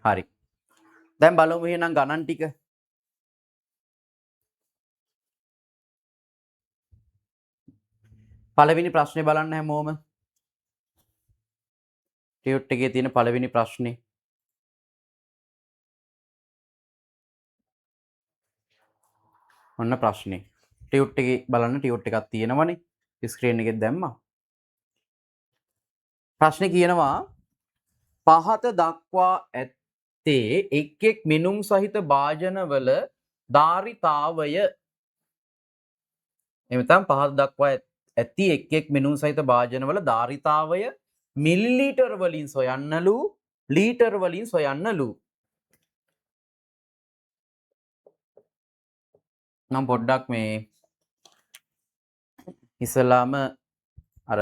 හරි. දැන් බලමු එහෙනම් ගණන් ටික. පළවෙනි ප්‍රශ්නේ බලන්න හැමෝම. ටියුට් එකේ තියෙන පළවෙනි ප්‍රශ්නේ. ඔන්න ප්‍රශ්නේ. ටියුට් එකේ බලන්න ටියුට් එකක් තියෙනවනේ. ස්ක්‍රීන් එකෙත් දැම්මා. ප්‍රශ්නේ කියනවා පහත දක්වා ඇත්තේ එක් එක් මිනුම් සහිත භාජනවල ධාරිතාවය. එමෙතන පහත දක්වා ඇති එක් එක් මිනුම් සහිත භාජනවල ධාරිතාවය මිලිලීටර් වලින් සොයන්නලු ලීටර් වලින් සොයන්නලු. නම් පොඩ්ඩක් මේ ඉස්සලාම අර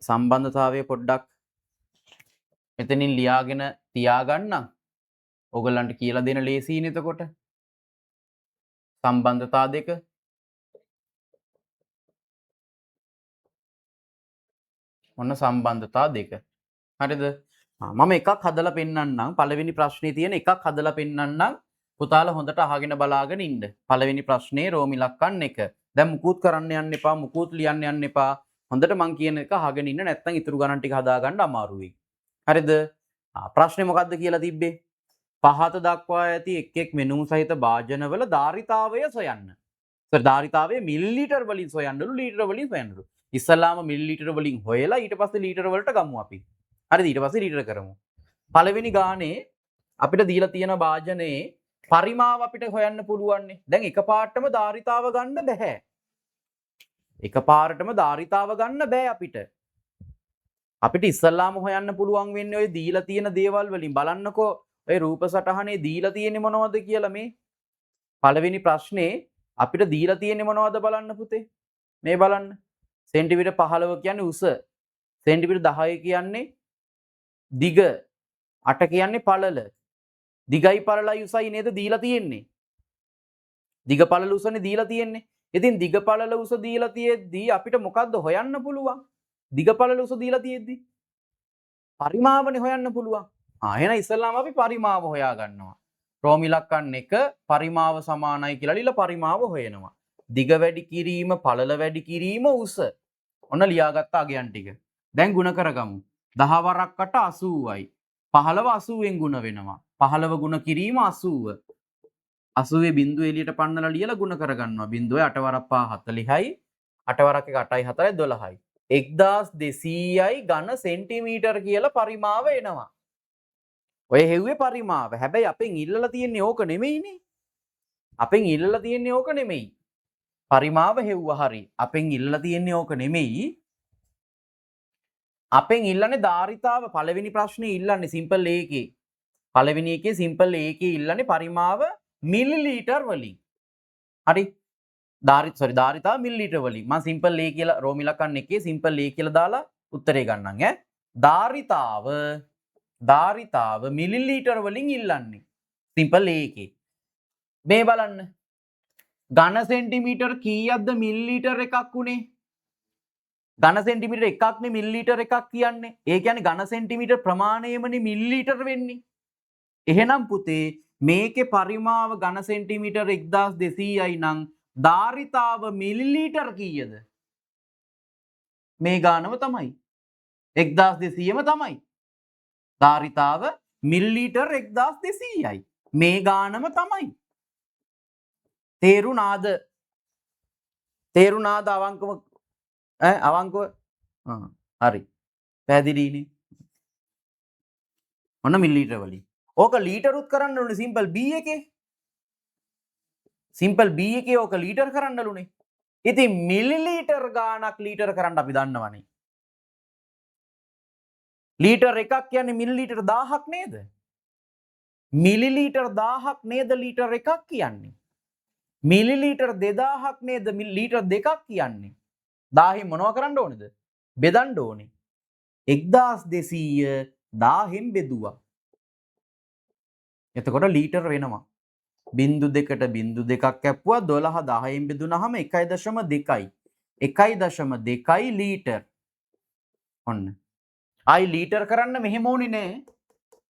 සම්බන්ධතාවය පොඩ්ඩක් මෙතනින් ලියාගෙන තියාගන්නම්. ඔයගලන්ට කියලා දෙන ලේසියිනේ එතකොට. සම්බන්ධතා දෙක. ඔන්න සම්බන්ධතා දෙක. හරිද? මම එකක් හදලා පෙන්නන්නම්. පළවෙනි ප්‍රශ්නේ තියෙන එකක් හදලා පෙන්නන්නම්. පුතාලා හොඳට අහගෙන බලාගෙන ඉන්න. පළවෙනි ප්‍රශ්නේ රෝමි ලක්කන් 1. දැන් මුකුත් කරන්න යන්න එපා. මුකුත් ලියන්න යන්න එපා. හොඳට මං කියන එක අහගෙන ඉන්න. නැත්නම් ඉතුරු ගණන් ටික හදාගන්න අමාරුයි. හරිද? ප්‍රශ්නේ මොකද්ද කියලා තිබ්බේ? පහත දක්වා ඇති එක් එක් මෙනුම් සහිත භාජනවල ධාරිතාවය සොයන්න. ඒතර ධාරිතාවය මිලිලීටර් වලින් සොයන්නලු ලීටර වලින් සොයන්නලු. ඉස්සල්ලාම මිලිලීටර වලින් හොයලා ඊට පස්සේ ලීටර වලට ගමු අපි. හරිද? ඊට පස්සේ ලීටර කරමු. පළවෙනි ගානේ අපිට දීලා තියෙන භාජනයේ පරිමාව අපිට හොයන්න පුළුවන්නේ. දැන් එකපාරටම ධාරිතාව ගන්න බෑ. එකපාරටම ධාරිතාව ගන්න බෑ අපිට. අපිට ඉස්සල්ලාම හොයන්න පුළුවන් වෙන්නේ ඔය දීලා තියෙන දේවල් වලින්. බලන්නකෝ ඔය රූප සටහනේ දීලා තියෙන්නේ මොනවද කියලා මේ. පළවෙනි ප්‍රශ්නේ අපිට දීලා තියෙන්නේ මොනවද බලන්න පුතේ. මේ බලන්න. සෙන්ටිමීටර් 15 කියන්නේ උස. සෙන්ටිමීටර් 10 කියන්නේ දිග. 8 කියන්නේ පළල. දිගයි පළලයි උසයි නේද දීලා තියෙන්නේ. දිග පළල උසනේ දීලා තියෙන්නේ. ඉතින් දිග පළල උස දීලා තියෙද්දී අපිට මොකද්ද හොයන්න පුළුවන්? දිග පළල උස දීලා තියෙද්දී පරිමාවනේ හොයන්න පුළුවන්. එහෙනම් ඉස්සල්ලාම අපි පරිමාව හොයා ගන්නවා. රෝමි ලක්කන් 1 පරිමාව සමානයි කියලා ලියලා පරිමාව හොයනවා. දිග වැඩි කිරීම පළල වැඩි කිරීම උස. ඔන්න ලියාගත්ත අගයන් ටික. දැන් ಗುಣ කරගමු. 10 වරක් 8 80යි. 15 80ෙන් ಗುಣ වෙනවා. 15 ಗುಣ කිරීම 80. 80 බිඳුව එළියට පන්නලා ලියලා ಗುಣ කරගන්නවා. බිඳුවේ 8 වරක් 5 40යි. 8 වරක් 1 8යි 4යි 12යි. 1200යි ඝන සෙන්ටිමීටර් කියලා පරිමාව එනවා. ඔය හෙව්වේ පරිමාව. හැබැයි අපෙන් ඉල්ලලා තියෙන්නේ ඕක නෙමෙයිනේ. අපෙන් ඉල්ලලා තියෙන්නේ ඕක නෙමෙයි. පරිමාව හෙව්වා හරි. අපෙන් ඉල්ලලා තියෙන්නේ ඕක නෙමෙයි. අපෙන් ඉල්ලන්නේ ධාරිතාව පළවෙනි ප්‍රශ්නේ ඉල්ලන්නේ සිම්පල් A එකේ. පළවෙනි එකේ සිම්පල් A එකේ ඉල්ලන්නේ පරිමාව මිලිලීටර් වලින්. හරි. ධාරිතාව මිලිලීටර් වලින්. මම සිම්පල් A කියලා රෝම ඉලක්කම් එකේ සිම්පල් A කියලා දාලා උත්තරේ ගන්නම් ඈ. ධාරිතාව මිලිලීටර් වලින් ඉල්ලන්නේ. සිම්පල් A එකේ. මේ බලන්න. ඝන සෙන්ටිමීටර් කීයක්ද මිලිලීටර් එකක් උනේ? ඝන සෙන්ටිමීටර් එකක්නේ මිලිලීටර් එකක් කියන්නේ. ඒ කියන්නේ ඝන සෙන්ටිමීටර් ප්‍රමාණයමනේ මිලිලීටර් වෙන්නේ. එහෙනම් පුතේ මේකේ පරිමාව ඝන සෙන්ටිමීටර් 1200යි නම් ධාරිතාව මිලිලීටර් කීයද? මේ ගානම තමයි. 1200ම තමයි. ධාරිතාව මිලිලීටර් 1200යි. මේ ගානම තමයි. තේරුණාද? තේරුණාද අවංකව? අවංකව? හරි. පැහැදිලිනේ. ඔන්න මිලිලීටර් වලින්. ඕක ලීටරුත් කරන්න ඕනේ සිම්පල් B එකේ. සිම්පල් B එකේ ඕක ලීටර් කරන්නලුනේ. ඉතින් මිලිලීටර් ගාණක් ලීටර් කරන්න අපි දන්නවනේ. ලීටර් එකක් කියන්නේ මිලිලීටර් 1000ක් නේද? මිලිලීටර් 1000ක් නේද ලීටර් එකක් කියන්නේ? මිලිලීටර් 2000ක් නේද ලීටර් දෙකක් කියන්නේ? 1000න් මොනව කරන්න ඕනේද? බෙදන්න ඕනේ. 1200 1000න් බෙදුවා. එතකොට ලීටර් වෙනවා. බින්දු දෙකට බින්දු දෙකක් කැපුවා 12 10න් බෙදුනහම 1.2යි. 1.2යි ලීටර්. ඔන්න. ආයි ලීටර් කරන්න මෙහෙම ඕනේ නෑ.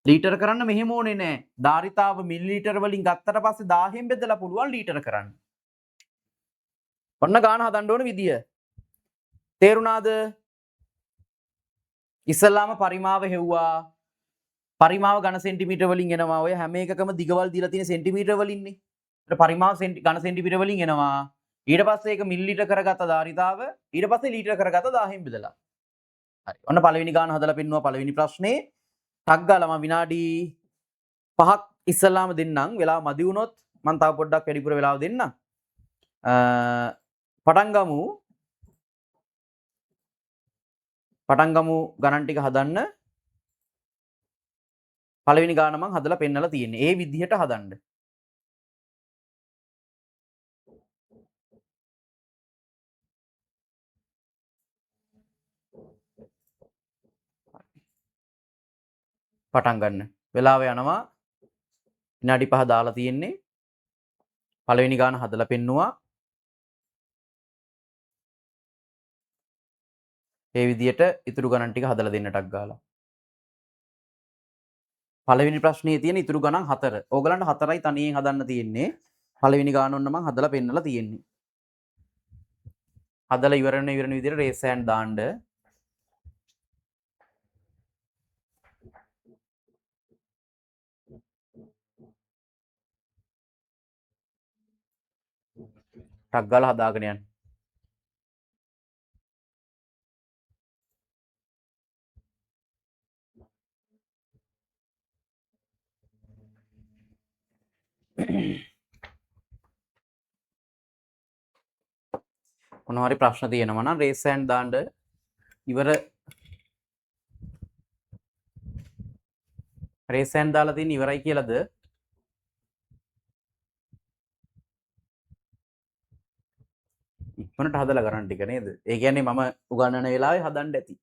ලීටර් කරන්න මෙහෙම ඕනේ නෑ. ධාරිතාව මිලිලීටර් වලින් ගත්තට පස්සේ 1000න් බෙදලා පුළුවන් ලීටර් කරන්න. ඔන්න ගාන හදන්න ඕන විදිය. තේරුණාද? ඉස්සල්ලාම පරිමාව හෙව්වා. පරිමාව ඝන සෙන්ටිමීටර වලින් එනවා. ඔය හැම එකකම දිගවල් දීලා තියෙන සෙන්ටිමීටර වලින්නේ. ඒත් පරිමාව ඝන සෙන්ටිමීටර වලින් එනවා. ඊට පස්සේ ඒක මිලිලීටර කරගත්ත ධාරිතාව ඊට පස්සේ ලීටර කරගත්ත 1000න් බෙදලා. හරි. ඔන්න පළවෙනි ගාන හදලා පෙන්නුවා පළවෙනි ප්‍රශ්නේ. ටක් ගාලා මම විනාඩි 5ක් ඉස්සල්ලාම දෙන්නම්. වෙලාව මදි වුණොත් මම තව පොඩ්ඩක් වැඩිපුර වෙලාව දෙන්නම්. පටන් ගමු ගණන් ටික හදන්න. පළවෙනි ගාන මං හදලා පෙන්නලා තියෙන්නේ. ඒ විදිහට හදන්න. පටන් ගන්න. වෙලාව යනවා. විනාඩි 5 දාලා තියෙන්නේ. පළවෙනි ගාන හදලා පෙන්නුවා. ඒ විදිහට ඉතුරු ගණන් ටික හදලා දෙන්න ටක් ගාලා. පළවෙනි ප්‍රශ්නේ තියෙන ඉතුරු ගණන් 4. ඕගලන්ට 4යි තනියෙන් හදන්න තියෙන්නේ. පළවෙනි ගාන ඔන්න මං හදලා පෙන්නලා තියෙන්නේ. හදලා ඉවරන විදිහට රේස් හෑන්ඩ් දාන්න. ටක් ගාලා හදාගෙන යන්න. මොනවා හරි ප්‍රශ්න තියෙනවා නම් රේස් හෑන්ඩ් දාන්න. ඉවර රේස් හෑන්ඩ් දාලා තියෙන ඉවරයි කියලාද? ඉක්මනට හදලා ගණන් ටික නේද? ඒ කියන්නේ මම උගන්වන වෙලාවේ හදන්න ඇති.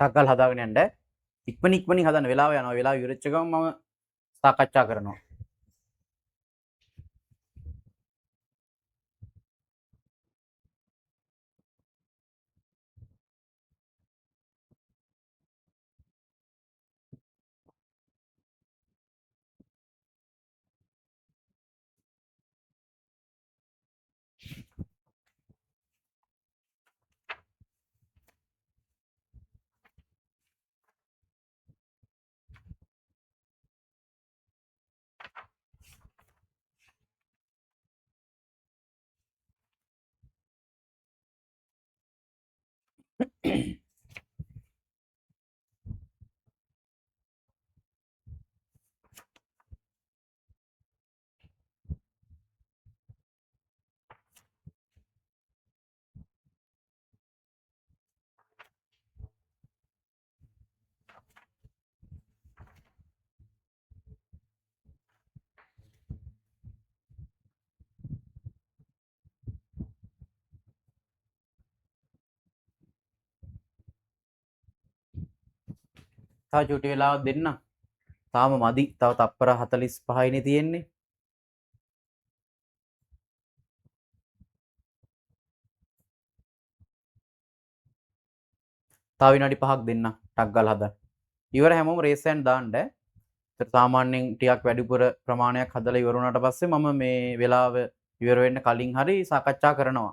ටක් ගාලා හදාගෙන යන්න. ඉක්මනින් හදන්න වෙලාව යනවා. වෙලාව ඉවරච්ච ගමන් මම සාකච්ඡා කරනවා. තව චුටි වෙලාවක් දෙන්න. තාම මදි. තව තප්පර 45යිනේ තියෙන්නේ. තව විනාඩි 5ක් දෙන්න. ටක් ගාලා හදන්න. ඉවර හැමෝම රේස් එකෙන් දාන්න. ඒතර සාමාන්‍යයෙන් ටිකක් වැඩිපුර ප්‍රමාණයක් හදලා ඉවර වුණාට පස්සේ මම මේ වෙලාව ඉවර වෙන්න කලින් හරි සාකච්ඡා කරනවා.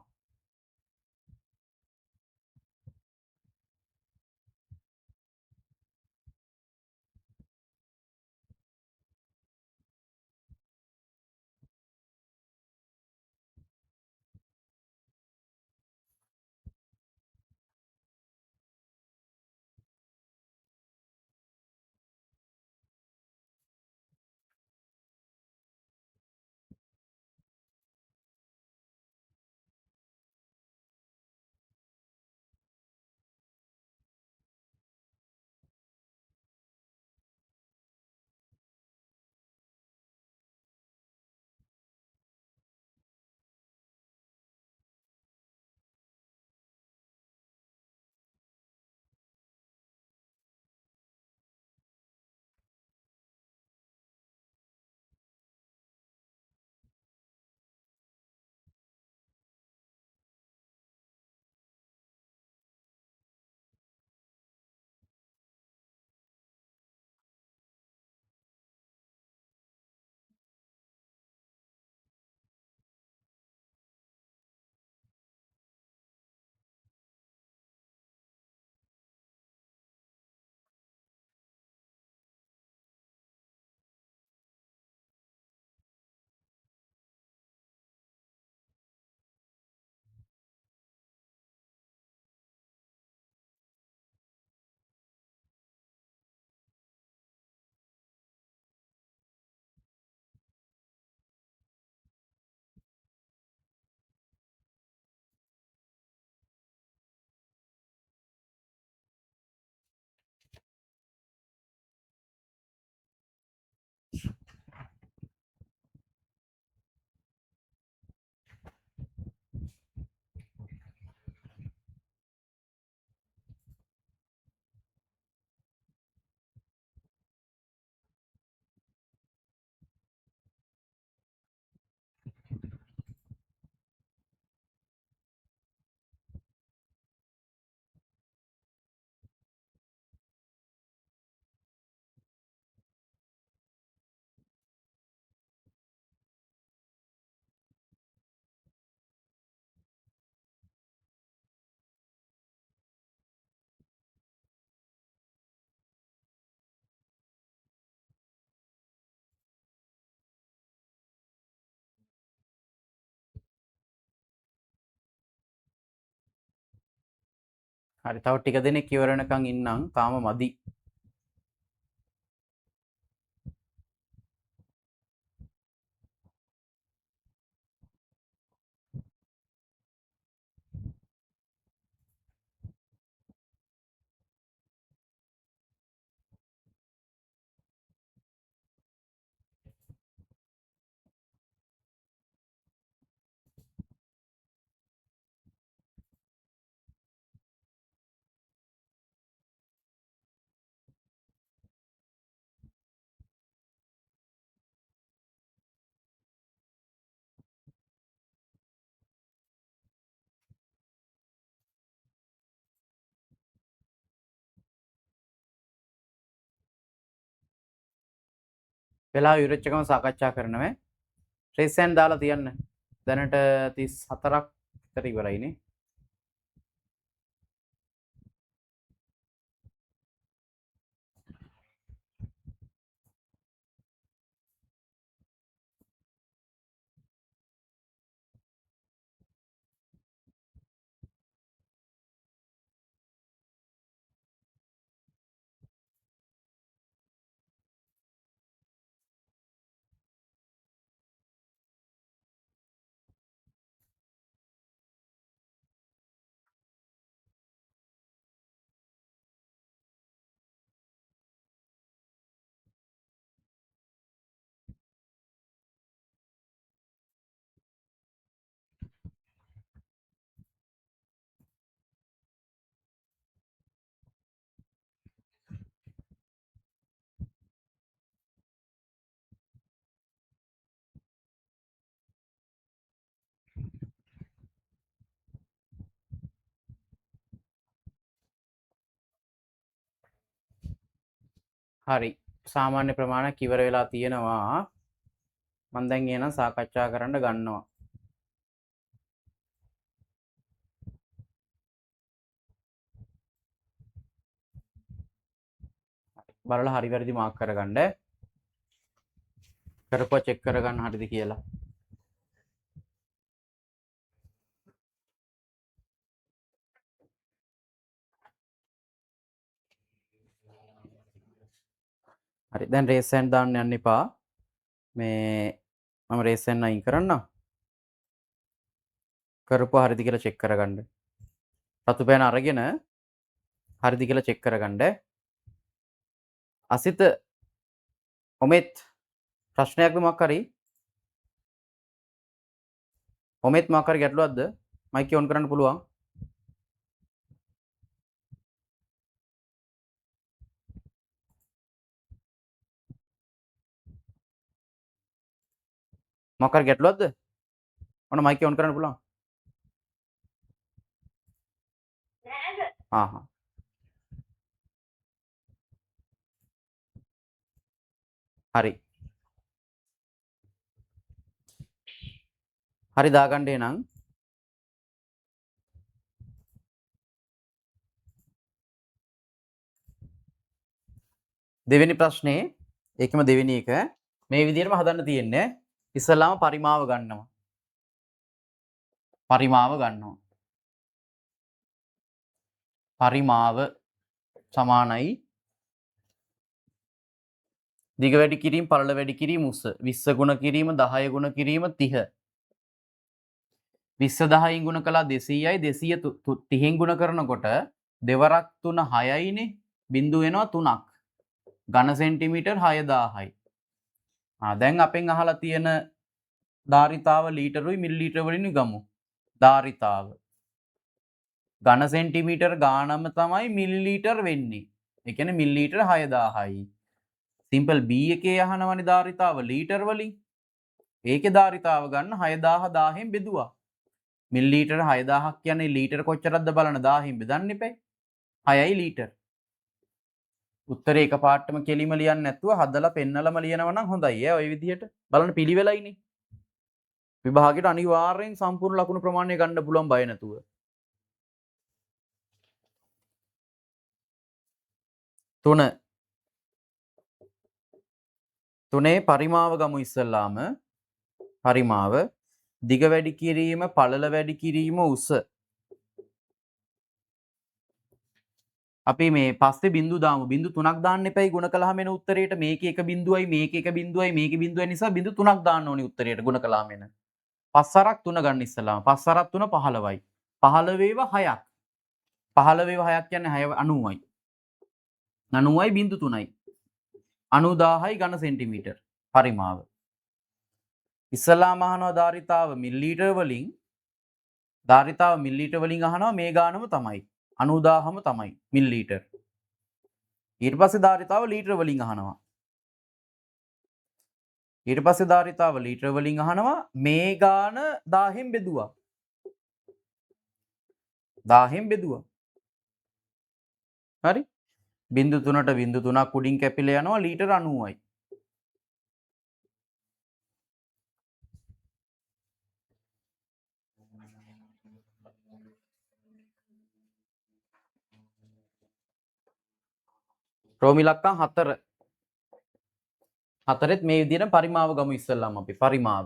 හරි තව ටික දෙනෙක් ඉවර වෙනකන් ඉන්නම්. තාම මදි. වෙලා ඉවරච්ච ගමන් සාකච්ඡා කරනවා. රේසෙන් දාලා තියන්න. දැනට 34ක් විතර ඉවරයිනේ. හරි. සාමාන්‍ය ප්‍රමාණයක් ඉවර වෙලා තියෙනවා. මම දැන් එහෙනම් සාකච්ඡා කරන්න ගන්නවා. බලලා හරි වැරදි මාක් කරගන්න. කරපුවා චෙක් කරගන්න හරිද කියලා. හරි. දැන් රේසෙන් දාන්න යන්න එපා. මේ මම රේසෙන් අයින් කරන්නම්. කරපුවා හරිද කියලා චෙක් කරගන්න. රතු පෑන අරගෙන හරිද කියලා චෙක් කරගන්න. අසිත ඔමෙත් ප්‍රශ්නයක්ද මොකක් හරි? ඔමෙත් මොකක් හරි ගැටලුවක්ද? මයික් එක ඔන් කරන්න පුළුවන්. මොකක් හරි ගැටලුවක්ද? ඔන්න මයික් එක ඔන් කරන්න පුළුවන්. ආහා. හරි. හරි දාගන්න එහෙනම්. දෙවෙනි ප්‍රශ්නේ ඒකම දෙවෙනි එක මේ විදිහටම හදන්න තියෙන්නේ. ඉස්සලාම පරිමාව ගන්නවා. පරිමාව ගන්නවා. පරිමාව සමානයි දිග වැඩි කිරීම පළල වැඩි කිරීම උස 20 ගුණ කිරීම 10 ගුණ කිරීම 30 20 10න් ගුණ කළා 200යි 200 30න් ගුණ කරනකොට දෙවරක් 3 6යිනේ බිංදුව වෙනවා 3ක් ඝන සෙන්ටිමීටර් 6000යි දැන් අපෙන් අහලා තියෙන ධාරිතාව ලීටරුයි මිලිලීටර වලින් ගමු ධාරිතාව ඝන සෙන්ටිමීටර් ගානම තමයි මිලිලීටර් වෙන්නේ ඒ කියන්නේ මිලිලීටර 6000යි සිම්පල් B එකේ අහනවනේ ධාරිතාව ලීටර් වලින් ඒකේ ධාරිතාව ගන්න 6000 1000න් බෙදුවා මිලිලීටර 6000ක් කියන්නේ ලීටර කොච්චරක්ද බලන්න 1000න් බෙදන්න එපා 6යි ලීටර් උත්තරේ එකපාරටම කෙලිම ලියන්න නැතුව හදලා පෙන්නලම ලියනවා නම් හොඳයි ඈ ඔය විදිහට බලන්න පිළිවෙලයිනේ විභාගයට අනිවාර්යෙන් සම්පූර්ණ ලකුණු ප්‍රමාණය ගන්න පුළුවන් බය නැතුව තුනේ පරිමාව ගමු ඉස්සල්ලාම පරිමාව දිග වැඩි කිරීම පළල වැඩි කිරීම උස අපි මේ පස්සේ බිංදු දාමු බිංදු 3ක් දාන්න එපයි ගුණ කළාම එන උත්තරේට මේකේ එක බිංදුවයි මේකේ එක බිංදුවයි මේකේ බිංදුවයි නිසා බිංදු 3ක් දාන්න ඕනි උත්තරේට ගුණ කළාම එන 5 අරක් 3 ගන්න ඉස්සලාම 5 අරක් 3 15යි 15 වේව 6ක් 15 වේව 6ක් කියන්නේ 6 90යි 90යි බිංදු 3යි 90000යි ඝන සෙන්ටිමීටර් පරිමාව ඉස්සලාම අහනවා ධාරිතාව මිලිලීටර වලින් ධාරිතාව මිලිලීටර වලින් අහනවා මේ ගානම තමයි 90000ම තමයි මිලිලීටර් ඊට පස්සේ ධාරිතාව ලීටර වලින් අහනවා ඊට පස්සේ ධාරිතාව ලීටර වලින් අහනවා මේ ගාන 1000න් බෙදුවා 1000න් බෙදුවා හරි බිංදු 3ට බිංදු 3ක් උඩින් කැපිලා යනවා ලීටර 90යි රෝම ඉලක්කම් 4. 4ෙත් මේ විදිහට පරිමාව ගමු ඉස්සෙල්ලාම අපි. පරිමාව.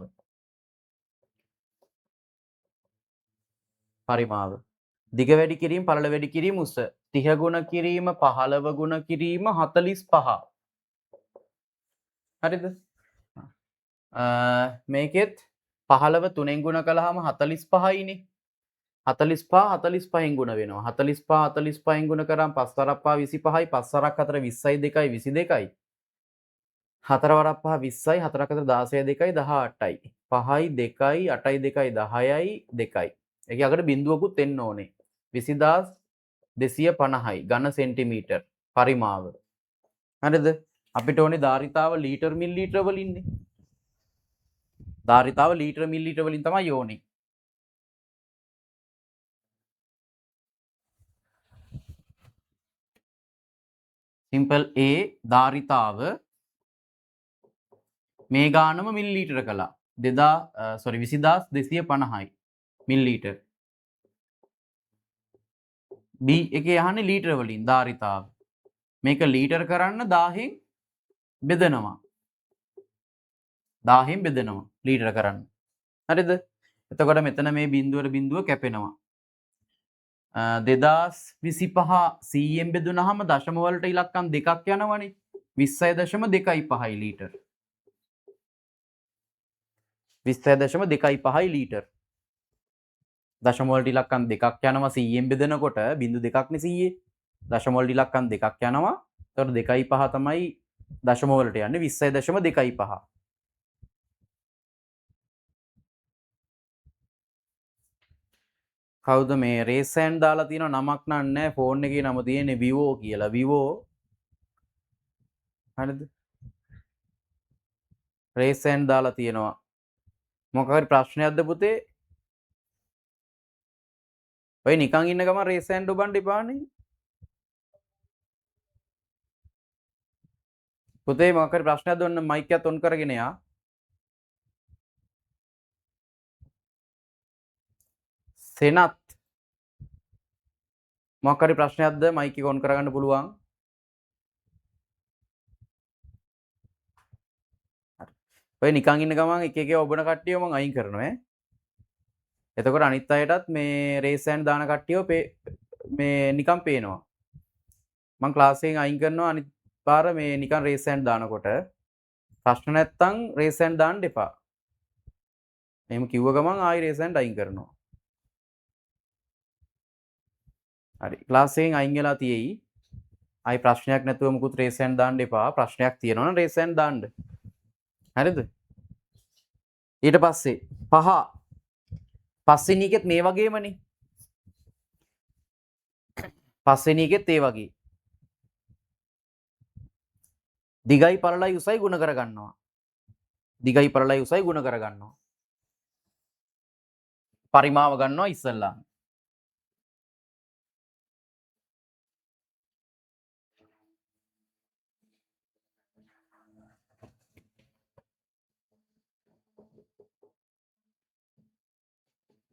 දිග වැඩි කිරීම, පළල වැඩි කිරීම, උස 30 ගුණ කිරීම, 15 ගුණ කිරීම 45. හරිද? මේකෙත් 15 3ෙන් ගුණ කළාම 45යිනේ. 45 45න් ගුණ වෙනවා. 45 45න් ගුණ කරාම 5 වරක් 5 25යි, 5 වරක් 4 20යි 2යි 22යි. 4 වරක් 5 20යි, 4ක් 4 16යි 2යි 18යි. 5යි 2යි 8යි 2යි 10යි 2යි. ඒක අකට බිඳුවකුත් එන්න ඕනේ. 20250යි ඝන සෙන්ටිමීටර් පරිමාව. හරිද? අපිට ඕනේ ධාරිතාව ලීටර් මිලිලීටර වලින්නේ. ධාරිතාව ලීටර් මිලිලීටර වලින් තමයි ඕනේ. සිම්පල් A ධාරිතාව මේ ගානම මිලිලීටර කළා. 20250යි මිලිලීටර. B එකේ අහන්නේ ලීටර වලින් ධාරිතාව. මේක ලීටර කරන්න 1000න් බෙදනවා. 1000න් බෙදනවා ලීටර කරන්න. හරිද? එතකොට මෙතන මේ බිඳුවට බිඳුව කැපෙනවා. 2025 100න් බෙදුනහම දශම වලට ඉලක්කම් දෙකක් යනවනේ. 20.25යි ලීටර. 20.25යි ලීටර. දශම වලට ඉලක්කම් දෙකක් යනවා 100න් බෙදනකොට බිඳු දෙකක්නේ 100. දශම වලට ඉලක්කම් දෙකක් යනවා. එතකොට 2.5 තමයි දශම වලට යන්නේ 20.25. කවුද මේ රේසෑන් දාලා තියෙන නමක් නෑ ෆෝන් එකේ නම තියෙන්නේ විවෝ කියලා. විවෝ හරිද? රේසෑන් දාලා තියෙනවා. මොකක් හරි ප්‍රශ්නයක්ද පුතේ? ඔය නිකන් ඉන්න ගමන් රේසෑන් ඩොබන්න එපානේ. පුතේ මොකක් හරි ප්‍රශ්නයක්ද ඔන්න මයික් එකත් ඔන් කරගෙන යා. සෙනත් මොකක් හරි ප්‍රශ්නයක්ද මයික් එක ඔන් කරගන්න පුළුවන්. ඔය නිකන් ඉන්න ගමන් එක එක ඔබන කට්ටියව මම අයින් කරනවා ඈ. එතකොට අනිත් අයටත් මේ රේස් හැන්ඩ් දාන කට්ටියව මේ නිකන් පේනවා. මම ක්ලාස් එකෙන් අයින් කරනවා අනිත් පාර මේ නිකන් රේස් හැන්ඩ් දානකොට. ප්‍රශ්න නැත්තම් රේස් හැන්ඩ් දාන්න එපා. එහෙම කිව්ව ගමන් ආයි රේස් හැන්ඩ් අයින් කරනවා. හරි. ක්ලාස් එකෙන් අයින් වෙලා තියෙයි. ආයි ප්‍රශ්නයක් නැතුව මුකුත් රේස් හැන්ඩ් දාන්න එපා. ප්‍රශ්නයක් තියෙනවා නම් රේස් හැන්ඩ් දාන්න. හරිද? ඊට පස්සේ 5 පස්වෙනි එකෙත් මේ වගේමනේ. පස්වෙනි එකෙත් ඒ වගේ. දිගයි පළලයි උසයි ගුණ කරගන්නවා. දිගයි පළලයි උසයි ගුණ කරගන්නවා. පරිමාව ගන්නවා ඉස්සල්ලා.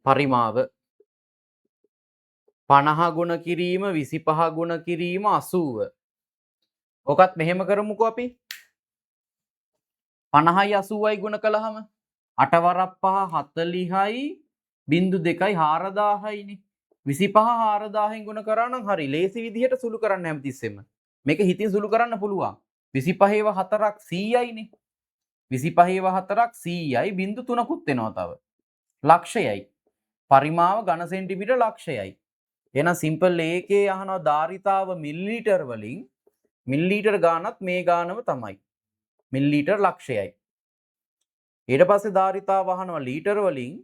පරිමාව 50 ගුණ කිරීම 25 ගුණ කිරීම 80. ඔකත් මෙහෙම කරමුකෝ අපි. 50යි 80යි ගුණ කළාම 8 වරක් 5 40යි 0.2යි 4000යිනේ. 25 4000න් ගුණ කරා නම් හරි. ලේසි විදිහට සුළු කරන්න හැමතිස්සෙම. මේක හිතින් සුළු කරන්න පුළුවන්. 25 ඒවා 4ක් 100යිනේ. 25 ඒවා 4ක් 100යි 0.3කුත් එනවා තව. ලක්ෂයයි. පරිමාව ඝන සෙන්ටිමීටර ලක්ෂයයි. එහෙනම් සිම්පල් ඒකේ අහනවා ධාරිතාව මිලිලීටර වලින් මිලිලීටර ගානත් මේ ගානම තමයි. මිලිලීටර ලක්ෂයයි. ඊට පස්සේ ධාරිතාව අහනවා ලීටර වලින්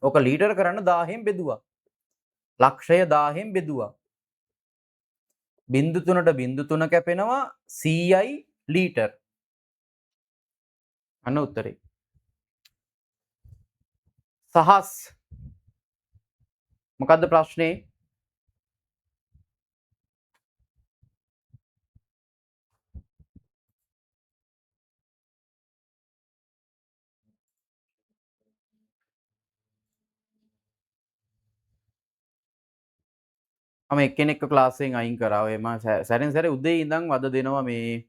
ඔක ලීටර කරන්න 1000න් බෙදුවා. ලක්ෂය 1000න් බෙදුවා. 0.3ට 0.3 කැපෙනවා 100යි ලීටර. අන්න උත්තරේ. සහස් මොකද්ද ප්‍රශ්නේ? මම එක්කෙනෙක්ව ක්ලාස් එකෙන් අයින් කරා. ඔය මම සැරෙන් සැරේ උදේ ඉඳන් වද දෙනවා මේ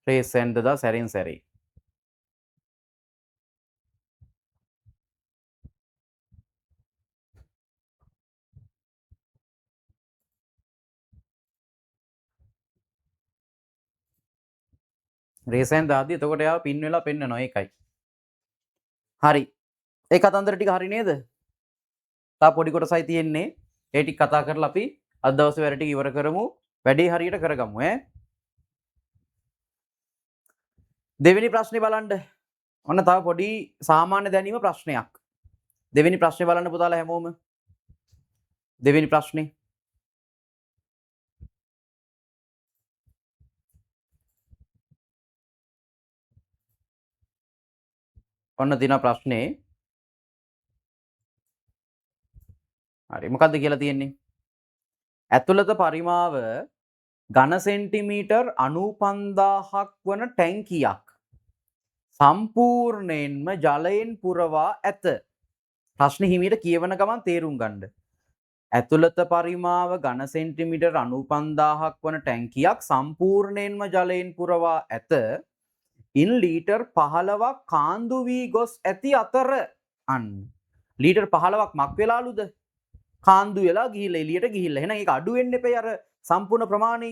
රේස් සෙන්ඩ්දා සැරෙන් සැරේ. රේසෙන් දාද්දි එතකොට එයාව පින් වෙලා පෙන්නනවා ඒකයි. හරි. ඒ කතන්දර ටික හරි නේද? තා පොඩි කොටසයි තියෙන්නේ. ඒ ටික කතා කරලා අපි අද දවසේ වැඩ ටික ඉවර කරමු. වැඩේ හරියට කරගමු ඈ. දෙවෙනි ප්‍රශ්නේ බලන්න. ඔන්න තව පොඩි සාමාන්‍ය දැනීම ප්‍රශ්නයක්. දෙවෙනි ප්‍රශ්නේ බලන්න පුතාලා හැමෝම. දෙවෙනි ප්‍රශ්නේ. ඔන්න දින ප්‍රශ්නේ. හරි මොකද්ද කියලා තියෙන්නේ? ඇතුළත පරිමාව ඝන සෙන්ටිමීටර් 95000ක් වන ටැංකියක් සම්පූර්ණයෙන්ම ජලයෙන් පුරවා ඇත. ප්‍රශ්න හිමියට කියවන ගමන් තේරුම් ගන්න. ඇතුළත පරිමාව ඝන සෙන්ටිමීටර් 95000ක් වන ටැංකියක් සම්පූර්ණයෙන්ම ජලයෙන් පුරවා ඇත. ඉන් ලීටර් 15ක් කාන්දු වී ගොස් ඇති අතර අන්න ලීටර් 15ක් මක් වෙලාලුද? කාන්දු වෙලා ගිහිල්ලා එළියට ගිහිල්ලා. එහෙනම් ඒක අඩු වෙන්න එපේ අර සම්පූර්ණ ප්‍රමාණය.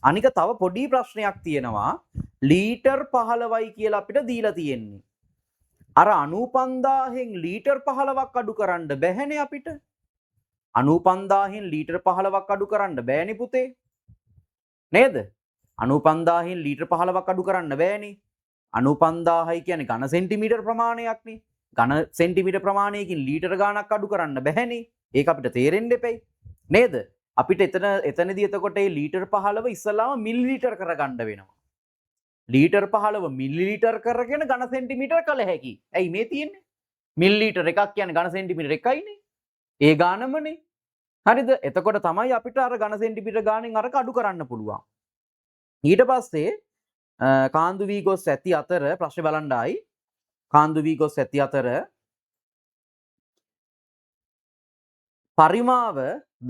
අනික තව පොඩි ප්‍රශ්නයක් තියෙනවා. ලීටර් 15යි කියලා අපිට දීලා තියෙන්නේ. අර 95000න් ලීටර් 15ක් අඩු කරන්න බැහැනේ අපිට. 95000න් ලීටර් 15ක් අඩු කරන්න බෑනේ පුතේ. නේද? 95000න් ලීටර් 15ක් අඩු කරන්න බෑනේ. 95000යි කියන්නේ ඝන සෙන්ටිමීටර් ප්‍රමාණයක්නේ. ඝන සෙන්ටිමීටර් ප්‍රමාණයකින් ලීටර් ගාණක් අඩු කරන්න බැහැනේ. ඒක අපිට තේරෙන්න එපයි. නේද? අපිට එතනදී එතකොට මේ ලීටර් 15 ඉස්සලාම මිලිලීටර් කරගන්න වෙනවා. ලීටර් 15 මිලිලීටර් කරගෙන ඝන සෙන්ටිමීටර් කළ හැකි. ඇයි මේ තියෙන්නේ? මිලිලීටර් එකක් කියන්නේ ඝන සෙන්ටිමීටර් එකයිනේ. ඒ ගානමනේ. හරිද? එතකොට තමයි අපිට අර ඝන සෙන්ටිමීටර් ගානෙන් අරක අඩු කරන්න පුළුවන්. ඊට පස්සේ කාන්දු වී ගොස් ඇති අතර ප්‍රශ්නේ බලන්න ආයි. කාන්දු වී ගොස් ඇති අතර පරිමාව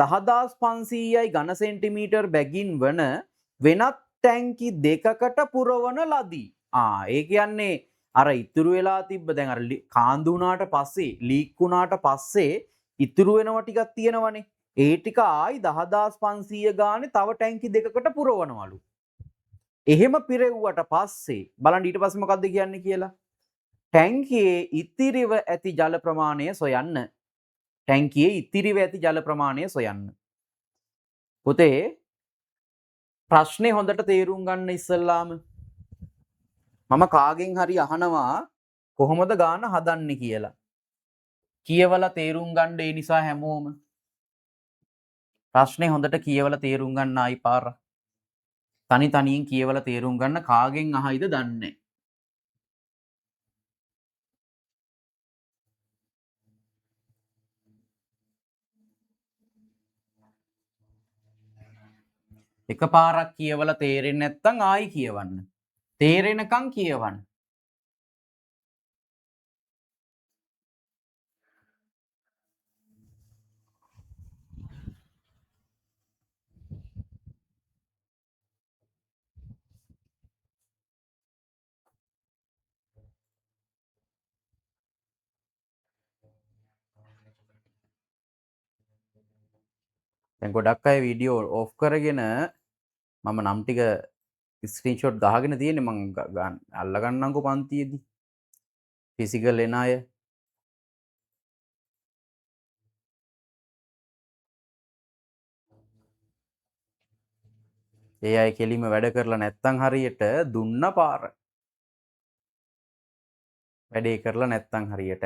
10500යි ඝන සෙන්ටිමීටර් බැගින් වන වෙනත් ටැංකි දෙකකට පුරවන ලදී. ඒ කියන්නේ අර ඉතුරු වෙලා තිබ්බ දැන් අර කාන්දු වුණාට පස්සේ ලීක් වුණාට පස්සේ ඉතුරු වෙනව ටිකක් තියෙනවනේ. ඒ ටික ආයි 10500 ගානේ තව ටැංකි දෙකකට පුරවනවලු. එහෙම පිරෙව්වට පස්සේ බලන්න ඊට පස්සේ මොකද්ද කියන්නේ කියලා. ටැංකියේ ඉතිරිව ඇති ජල ප්‍රමාණය සොයන්න. ටැංකියේ ඉතිරිව ඇති ජල ප්‍රමාණය සොයන්න. පුතේ ප්‍රශ්නේ හොඳට තේරුම් ගන්න ඉස්සෙල්ලාම මම කාගෙන් හරි අහනවා කොහොමද ගාන හදන්නේ කියලා. කියවලා තේරුම් ගන්න ඒ නිසා හැමෝම ප්‍රශ්නේ හොඳට කියවලා තේරුම් ගන්න ආයි පාර. තනි තනියෙන් කියවලා තේරුම් ගන්න කාගෙන් අහයිද දන්නේ. එකපාරක් කියවලා තේරෙන්නේ නැත්නම් ආයි කියවන්න. තේරෙනකන් කියවන්න. දැන් ගොඩක් අය වීඩියෝ ඔෆ් කරගෙන මම නම් ටික ස්ක්‍රීන්ෂොට් ගහගෙන තියෙන්නේ මං අල්ලගන්නම්කෝ පන්තියේදී. ෆිසිකල් එන අය ඒ අය කෙලිම වැඩ කරලා නැත්තම් හරියට දුන්න පාර. වැඩේ කරලා නැත්තම් හරියට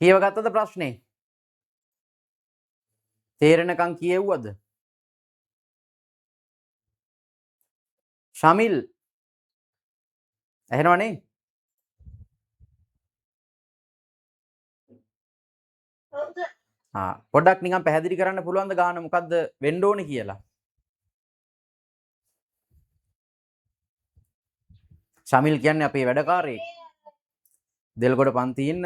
කියව ගත්තද ප්‍රශ්නේ? තේරෙනකන් කියෙව්වද? ශමිල් ඇහෙනවනේ? පොඩ්ඩක් නිකන් පැහැදිලි කරන්න පුළුවන්ද ගාන මොකද්ද වෙන්න ඕනේ කියලා? ශමිල් කියන්නේ අපේ වැඩකාරයෙක්. දෙල්ගොඩ පන්ති ඉන්න.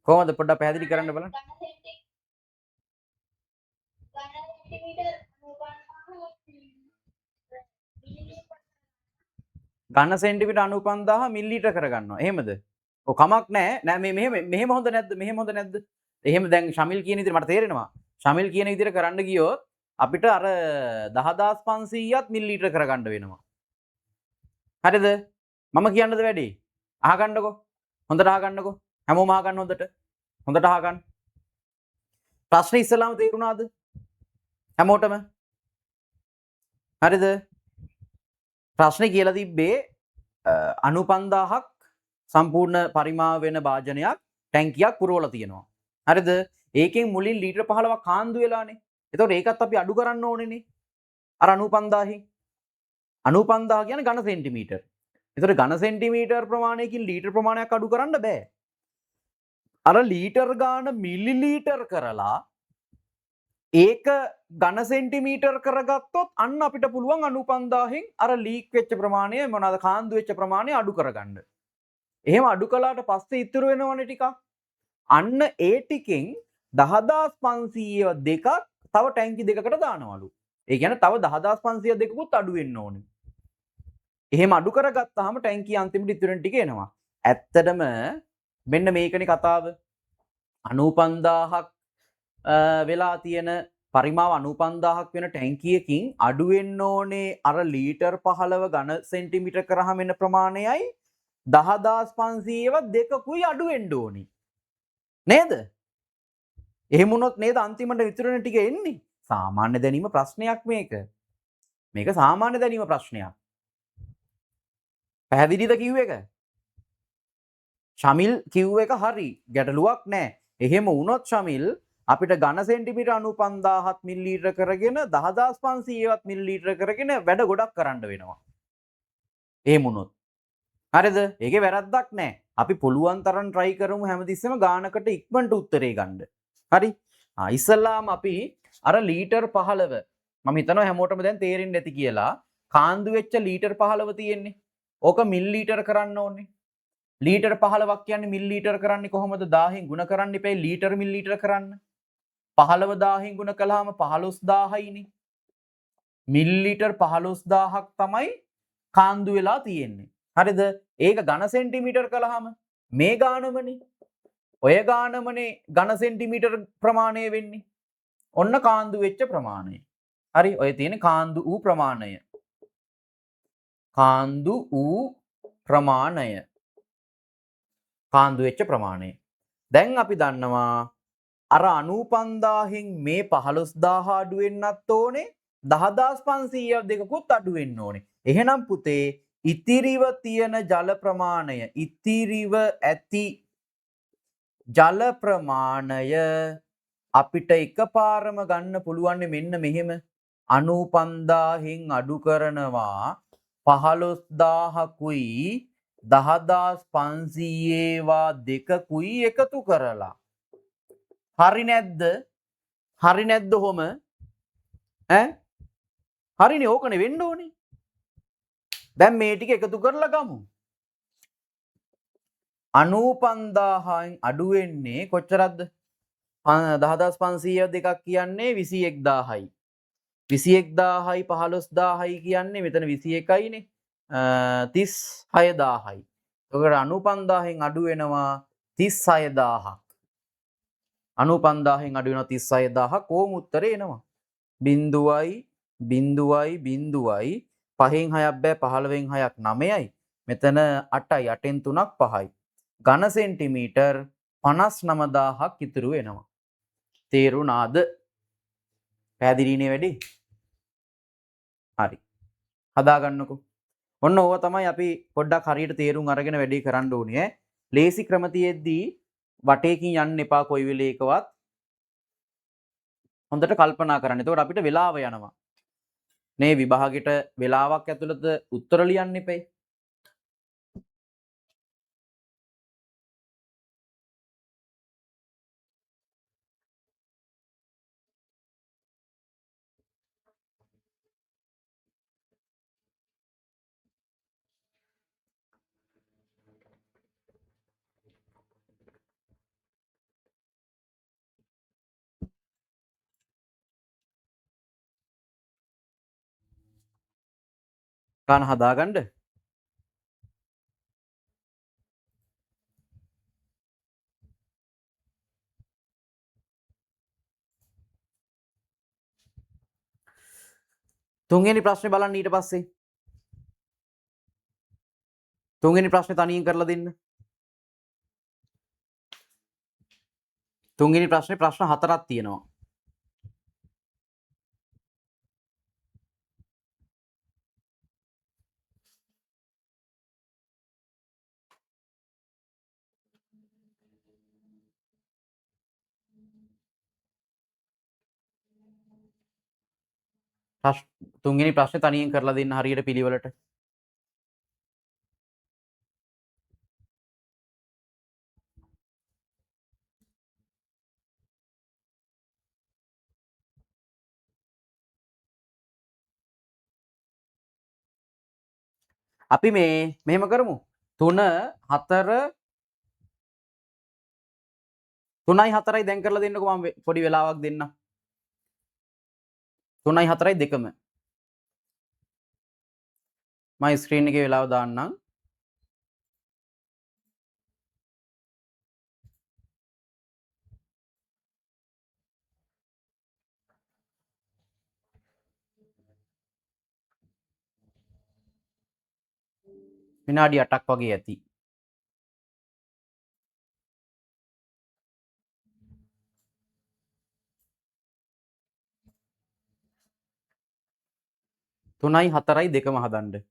කොහොමද පොඩ්ඩක් පැහැදිලි කරන්න බලන්න. ඝන සෙන්ටිමීටර් 95000 මිලිලීටර කරගන්නවා. එහෙමද? ඔව් කමක් නැහැ. නෑ මේ මෙහෙම හොඳ නැද්ද? මෙහෙම හොඳ නැද්ද? එහෙම දැන් ශමිල් කියන විදිහට මට තේරෙනවා. ශමිල් කියන විදිහට කරන්න ගියොත් අපිට අර 10500ත් මිලිලීටර කරගන්න වෙනවා. හරිද? මම කියන්නද වැඩි? අහගන්නකෝ. හොඳට අහගන්නකෝ. හැමෝම අහගන්න හොඳට. හොඳට අහගන්න. ප්‍රශ්නේ ඉස්සලාම තේරුණාද? හැමෝටම? හරිද? ප්‍රශ්නේ කියලා තිබ්බේ 95000ක් සම්පූර්ණ පරිමාව වෙන භාජනයක් ටැංකියක් පුරවලා තියෙනවා. හරිද? ඒකෙන් මුලින් ලීටර් 15ක් කාන්දු වෙලානේ. එතකොට ඒකත් අපි අඩු කරන්න ඕනේනේ. අර 95000න් 95000 කියන්නේ ඝන සෙන්ටිමීටර්. එතකොට ඝන සෙන්ටිමීටර් ප්‍රමාණයකින් ලීටර් ප්‍රමාණයක් අඩු කරන්න බෑ. අර ලීටර් ගාන මිලිලීටර් කරලා ඒක ඝන සෙන්ටිමීටර් කරගත්තොත් අන්න අපිට පුළුවන් 95000න් අර ලීක් වෙච්ච ප්‍රමාණය මොනවාද කාන්දු වෙච්ච ප්‍රමාණය අඩු කරගන්න. එහෙම අඩු කළාට පස්සේ ඉතුරු වෙනවනේ ටිකක්. අන්න ඒ ටිකෙන් 10500 දෙකක් තව ටැංකි දෙකකට දානවලු. ඒ කියන්නේ තව 10500 දෙකකුත් අඩු වෙන්න ඕනේ. එහෙම අඩු කරගත්තාම ටැංකිය අන්තිමට ඉතුරු වෙන ටික එනවා. ඇත්තටම මෙන්න මේකනේ කතාව. 95000ක් වෙලා තියෙන පරිමාව 95000ක් වෙන ටැංකියකින් අඩු වෙන්න ඕනේ අර ලීටර් 15 ඝන සෙන්ටිමීටර් කරාම එන ප්‍රමාණයයි 10500වත් දෙකකුයි අඩු වෙන්න ඕනේ. නේද? එහෙම වුණොත් නේද අන්තිමට ඉතුරු වෙන ටික එන්නේ. සාමාන්‍ය දැනීම ප්‍රශ්නයක් මේක. මේක සාමාන්‍ය දැනීම ප්‍රශ්නයක්. පැහැදිලිද කිව්ව එක? ශමිල් කිව්ව එක හරි. ගැටලුවක් නැහැ. එහෙම වුණොත් ශමිල් අපිට ඝන සෙන්ටිමීටර් 95000ත් මිලිලීටර කරගෙන 10500වත් මිලිලීටර කරගෙන වැඩ ගොඩක් කරන්න වෙනවා. එහෙම වුණොත්. හරිද? ඒකේ වැරද්දක් නැහැ. අපි පුළුවන් තරම් try කරමු හැමතිස්සෙම ගානකට ඉක්මනට උත්තරේ ගන්න. හරි? ඉස්සල්ලාම අපි අර ලීටර් 15 මම හිතනවා හැමෝටම දැන් තේරෙන්නේ නැති කියලා කාන්දු වෙච්ච ලීටර් 15 තියෙන්නේ. ඕක මිලිලීටර කරන්න ඕනේ. ලීටර් 15ක් කියන්නේ මිලිලීටර කරන්නේ කොහොමද? 1000න් ගුණ කරන්න ඉපේ ලීටර් මිලිලීටර කරන්න. 15000න් ගුණ කළාම 15000යිනේ. මිලිලීටර් 15000ක් තමයි කාන්දු වෙලා තියෙන්නේ. හරිද? ඒක ඝන සෙන්ටිමීටර් කළාම මේ ගානමනේ. ඔය ගානමනේ ඝන සෙන්ටිමීටර් ප්‍රමාණය වෙන්නේ. ඔන්න කාන්දු වෙච්ච ප්‍රමාණය. හරි? ඔය තියෙන කාන්දු වූ ප්‍රමාණය. කාන්දු වූ ප්‍රමාණය. කාන්දු වෙච්ච ප්‍රමාණය. දැන් අපි දන්නවා අර 95000න් මේ 15000 අඩු වෙන්නත් ඕනේ 10500 දෙකකුත් අඩු වෙන්න ඕනේ. එහෙනම් පුතේ ඉතිරිව තියෙන ජල ප්‍රමාණය ඉතිරිව ඇති ජල ප්‍රමාණය අපිට එකපාරම ගන්න පුළුවන් මෙන්න මෙහෙම 95000න් අඩු කරනවා 15000කුයි 10500 දෙකකුයි එකතු කරලා. හරි නැද්ද? හරි නැද්ද ඔහොම? ඈ? හරිනේ ඕකනේ වෙන්න ඕනේ. දැන් මේ ටික එකතු කරලා ගමු. 95000න් අඩු වෙන්නේ කොච්චරක්ද? 10500 දෙකක් කියන්නේ 21000යි. 21000යි 15000යි කියන්නේ මෙතන 21යිනේ. 36000යි. ඒකට 95000න් අඩු වෙනවා 36000ක්. 95000න් අඩු වෙනවා 36000ක්. ඕම උත්තරේ එනවා. 0යි 0යි 0යි 5න් 6ක් බෑ 15න් 6ක් 9යි. මෙතන 8යි 8න් 3ක් 5යි. ඝන සෙන්ටිමීටර් 59000ක් ඉතුරු වෙනවා. තේරුණාද? පැහැදිලිනේ වැඩි? හරි. හදාගන්නකෝ. ඔන්න ඕවා තමයි අපි පොඩ්ඩක් හරියට තේරුම් අරගෙන වැඩේ කරන්න ඕනේ ඈ. ලේසි ක්‍රම තියෙද්දී වටේකින් යන්න එපා කොයි වෙලේකවත්. හොඳට කල්පනා කරන්න. එතකොට අපිට වෙලාව යනවා. මේ විභාගෙට වෙලාවක් ඇතුළත උත්තර ලියන්න එපේ. කන හදාගන්න. තුන්වෙනි ප්‍රශ්නේ බලන්න ඊට පස්සේ. තුන්වෙනි ප්‍රශ්නේ තනියෙන් කරලා දෙන්න. තුන්වෙනි ප්‍රශ්නේ ප්‍රශ්න 4ක් තියෙනවා. තුන්වෙනි ප්‍රශ්නේ තනියෙන් කරලා දෙන්න හරියට පිළිවෙලට. අපි මේ මෙහෙම කරමු. 3 4 3යි 4යි දැන් කරලා දෙන්නකෝ මම පොඩි වෙලාවක් දෙන්නම්. 3යි 4යි දෙකම. මම ස්ක්‍රීන් එකේ වෙලාව දාන්නම්. විනාඩි 8ක් වගේ ඇති. තුනයි 4යි දෙකම හදන්න.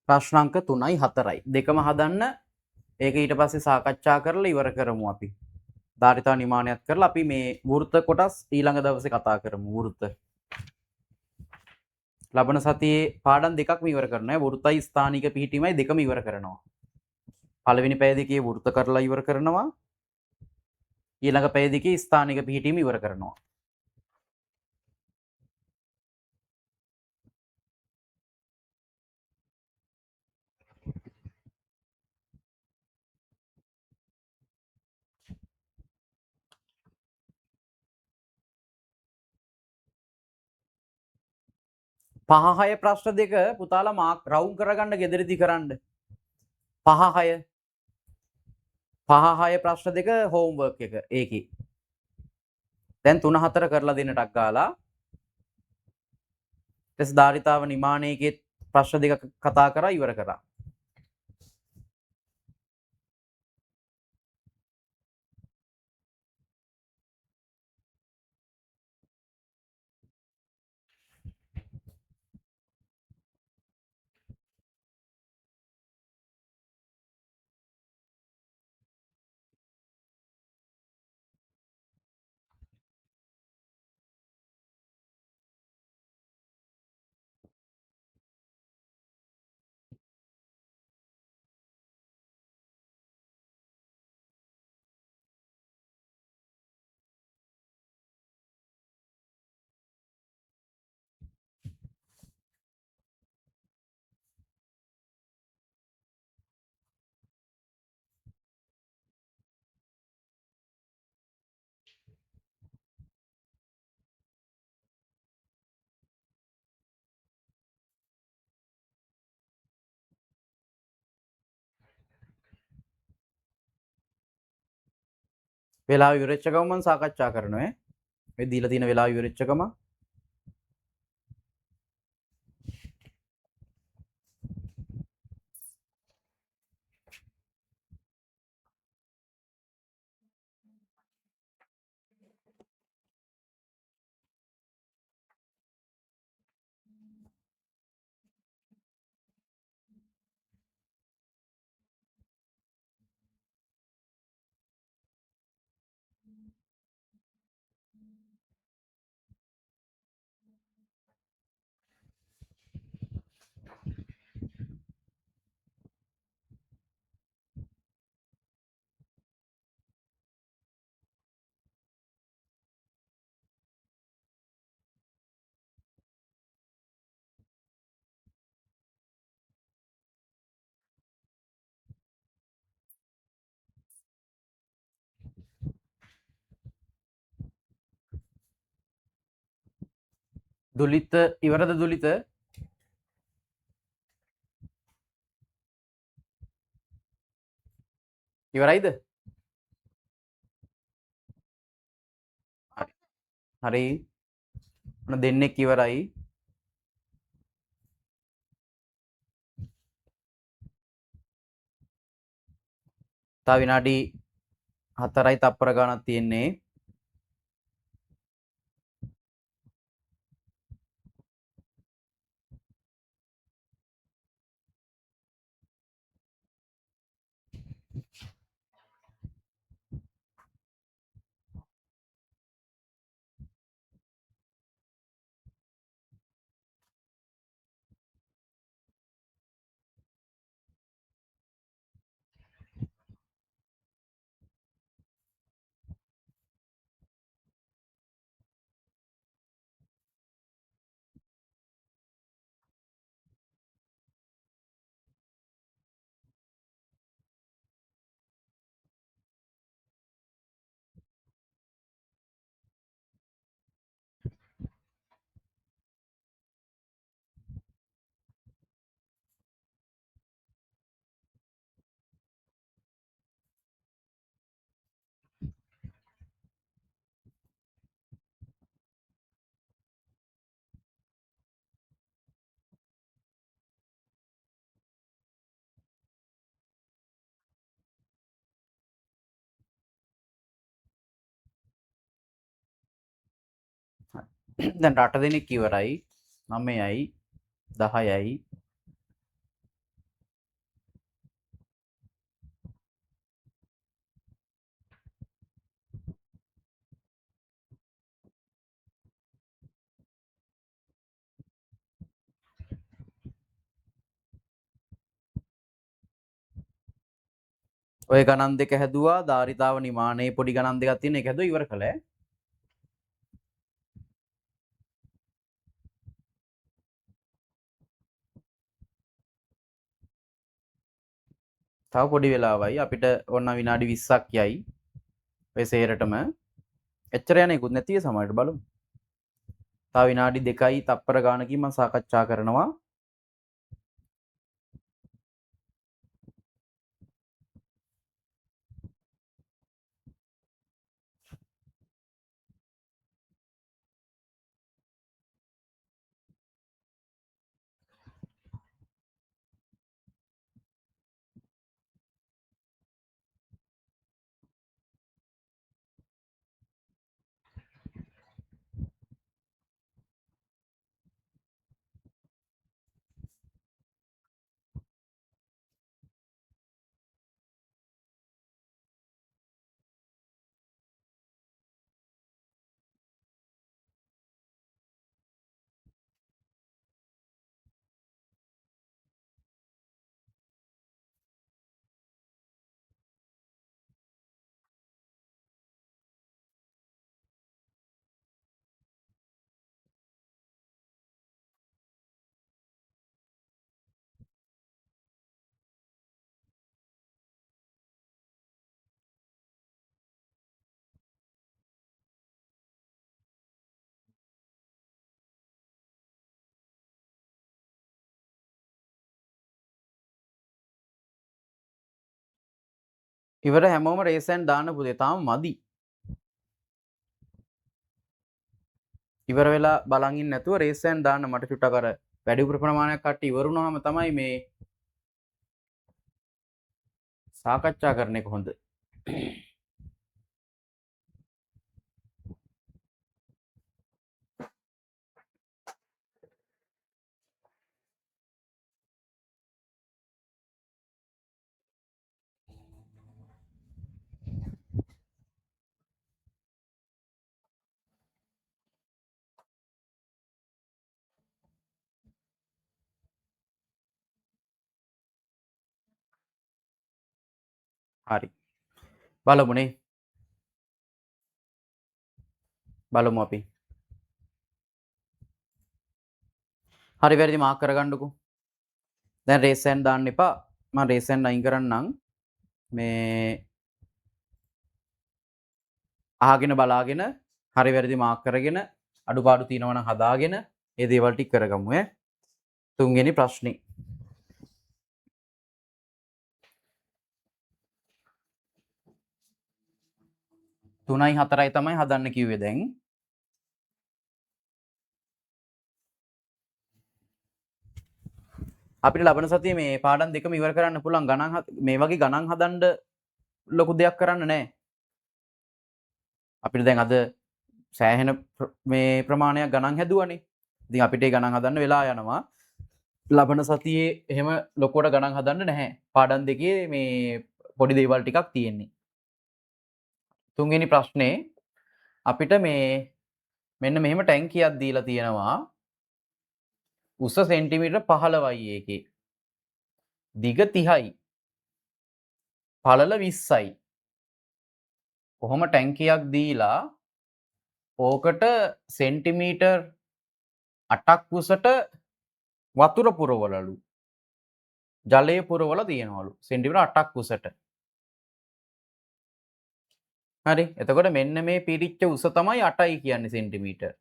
ප්‍රශ්න අංක 3යි 4යි දෙකම හදන්න. ඒක ඊට පස්සේ සාකච්ඡා කරලා ඉවර කරමු අපි. ධාරිතා නිමානයත් කරලා අපි මේ වෘත්ත කොටස් ඊළඟ දවසේ කතා කරමු. වෘත්ත ලබන සතියේ පාඩම් දෙකක්ම ඉවර කරනවා. වෘත්තයි ස්ථානික පිහිටීමයි දෙකම ඉවර කරනවා. පළවෙනි පැය දෙකේ වෘත්ත කරලා ඉවර කරනවා. ඊළඟ පැය දෙකේ ස්ථානික පිහිටීම ඉවර කරනවා. පහ හය ප්‍රශ්න දෙක පුතාලා මාක් රවුම් කරගන්න ගෙදරදී කරන්න. පහ හය ප්‍රශ්න දෙක හෝම්වර්ක් එක ඒකේ. දැන් 3 4 කරලා දෙන්න ටක් ගාලා. ඊට ධාරිතාව නිමානයේකේ ප්‍රශ්න දෙක කතා කරා ඉවර කරා. වෙලාව ඉවරෙච්ච ගමන් මම සාකච්ඡා කරනවා. මේ දීලා තියෙන වෙලාව ඉවරෙච්ච ගමන් දුලිත ඉවරද දුලිත? ඉවරයිද? හරි. හරි. ඔන්න දෙන්නෙක් ඉවරයි. තව විනාඩි 4යි තප්පර ගණක් තියෙන්නේ. දැන් 8 දෙනෙක් ඉවරයි. 9යි 10යි ඔය ගණන් දෙක හැදුවා. ධාරිතාව නිමානයේ පොඩි ගණන් දෙකක් තියෙන එක හැදුවා ඉවර කළා. තව පොඩි වෙලාවයි අපිට ඔන්න විනාඩි 20ක් යයි. ඔය සේරටම එච්චර යන්නේකුත් නැතිව සමහරට බලමු. තව විනාඩි 2යි තප්පර ගානකින් මම සාකච්ඡා කරනවා. ඉවර හැමෝම රේසන් දාන්න පුතේ. තාම මදි. ඉවර වෙලා බලන් ඉන්න නැතුව රේසන් දාන්න මට චුට්ටක් අර වැඩි ප්‍රමාණයක් කට්ටිය ඉවර වුණාම තමයි මේ සාකච්ඡා කරන එක හොඳ. හරි. බලමුනේ. බලමු අපි. හරි වැරදි මාක් කරගන්නකෝ. දැන් රේසන් දාන්න එපා. මම රේසන් අයින් කරන්නම්. මේ අහගෙන බලාගෙන හරි වැරදි මාක් කරගෙන අඩුපාඩු තියෙනවා නම් හදාගෙන ඒ දේවල් ටික කරගමු ඈ. තුන්වෙනි ප්‍රශ්නේ. තුනයි හතරයි තමයි හදන්න කිව්වේ දැන්. අපිට ලබන සතියේ මේ පාඩම් දෙකම ඉවර කරන්න පුළුවන්. ගණන් මේ වගේ ගණන් හදන්න ලොකු දෙයක් කරන්න නැහැ. අපිට දැන් අද සෑහෙන මේ ප්‍රමාණයක් ගණන් හැදුවනේ. ඉතින් අපිට ඒ ගණන් හදන්න වෙලා යනවා. ලබන සතියේ එහෙම ලොකුවට ගණන් හදන්න නැහැ. පාඩම් දෙකේ මේ පොඩි දේවල් ටිකක් තියෙන්නේ. තුන්වෙනි ප්‍රශ්නේ අපිට මේ මෙන්න මෙහෙම ටැංකියක් දීලා තියෙනවා. උස සෙන්ටිමීටර් 15යි ඒකේ. දිග 30යි. පළල 20යි. කොහොම ටැංකියක් දීලා ඕකට සෙන්ටිමීටර් 8ක් උසට වතුර පුරවලලු. ජලය පුරවල තියෙනවලු. සෙන්ටිමීටර් 8ක් උසට. හරි. එතකොට මෙන්න මේ පිරිච්ච උස තමයි 8යි කියන්නේ සෙන්ටිමීටර්.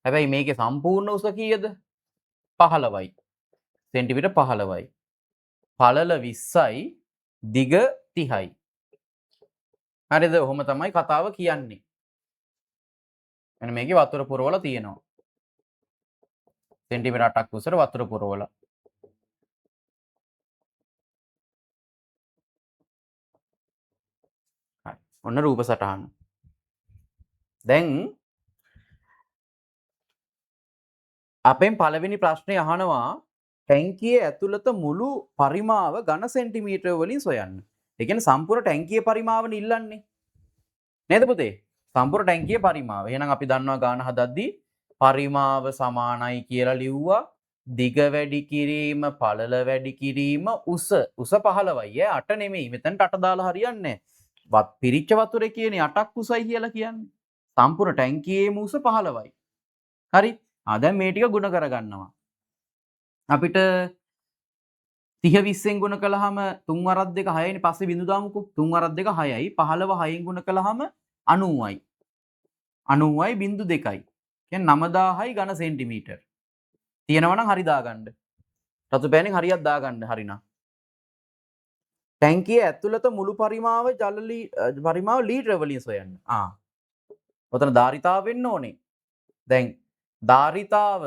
හැබැයි මේකේ සම්පූර්ණ උස කීයද? 15යි. සෙන්ටිමීටර් 15යි. පළල 20යි, දිග 30යි. හරිද? ඔහොම තමයි කතාව කියන්නේ. මෙන්න මේකේ වතුර පුරවල තියෙනවා. සෙන්ටිමීටර් 8ක් උසට වතුර පුරවල. හරි. ඔන්න රූප සටහන. දැන් අපෙන් පළවෙනි ප්‍රශ්නේ අහනවා ටැංකියේ ඇතුළත මුළු පරිමාව ඝන සෙන්ටිමීටර වලින් සොයන්න. ඒ කියන්නේ සම්පූර්ණ ටැංකියේ පරිමාවනේ ඉල්ලන්නේ. නේද පුතේ? සම්පූර්ණ ටැංකියේ පරිමාව. එහෙනම් අපි දන්නවා ගාන හදද්දී පරිමාව සමානයි කියලා ලිව්වා. දිග වැඩි කිරීම, පළල වැඩි කිරීම, උස 15යි ඈ 8 නෙමෙයි. මෙතනට 8 දාලා හරියන්නේ නැහැ. පිරිච්ච වතුරේ කියන්නේ 8ක් උසයි කියලා කියන්නේ. සම්පූර්ණ ටැංකියේම උස 15යි. හරි? දැන් මේ ටික ගුණ කරගන්නවා. අපිට 30 20ෙන් ගුණ කළාම 3 වරක් 2 6යිනේ. පස්සේ බිඳු දාමුකෝ. 3 වරක් 2 6යි. 15 6ෙන් ගුණ කළාම 90යි. 90යි බිඳු 2යි. කියන්නේ 9000යි ඝන සෙන්ටිමීටර්. තියෙනවා නම් හරි දාගන්න. රතු පෑනෙන් හරියක් දාගන්න හරිනම්. ටැංකිය ඇතුළත මුළු පරිමාව පරිමාව ලීටර වලින් සොයන්න. ඔතන ධාරිතාව වෙන්න ඕනේ. දැන් ධාරිතාව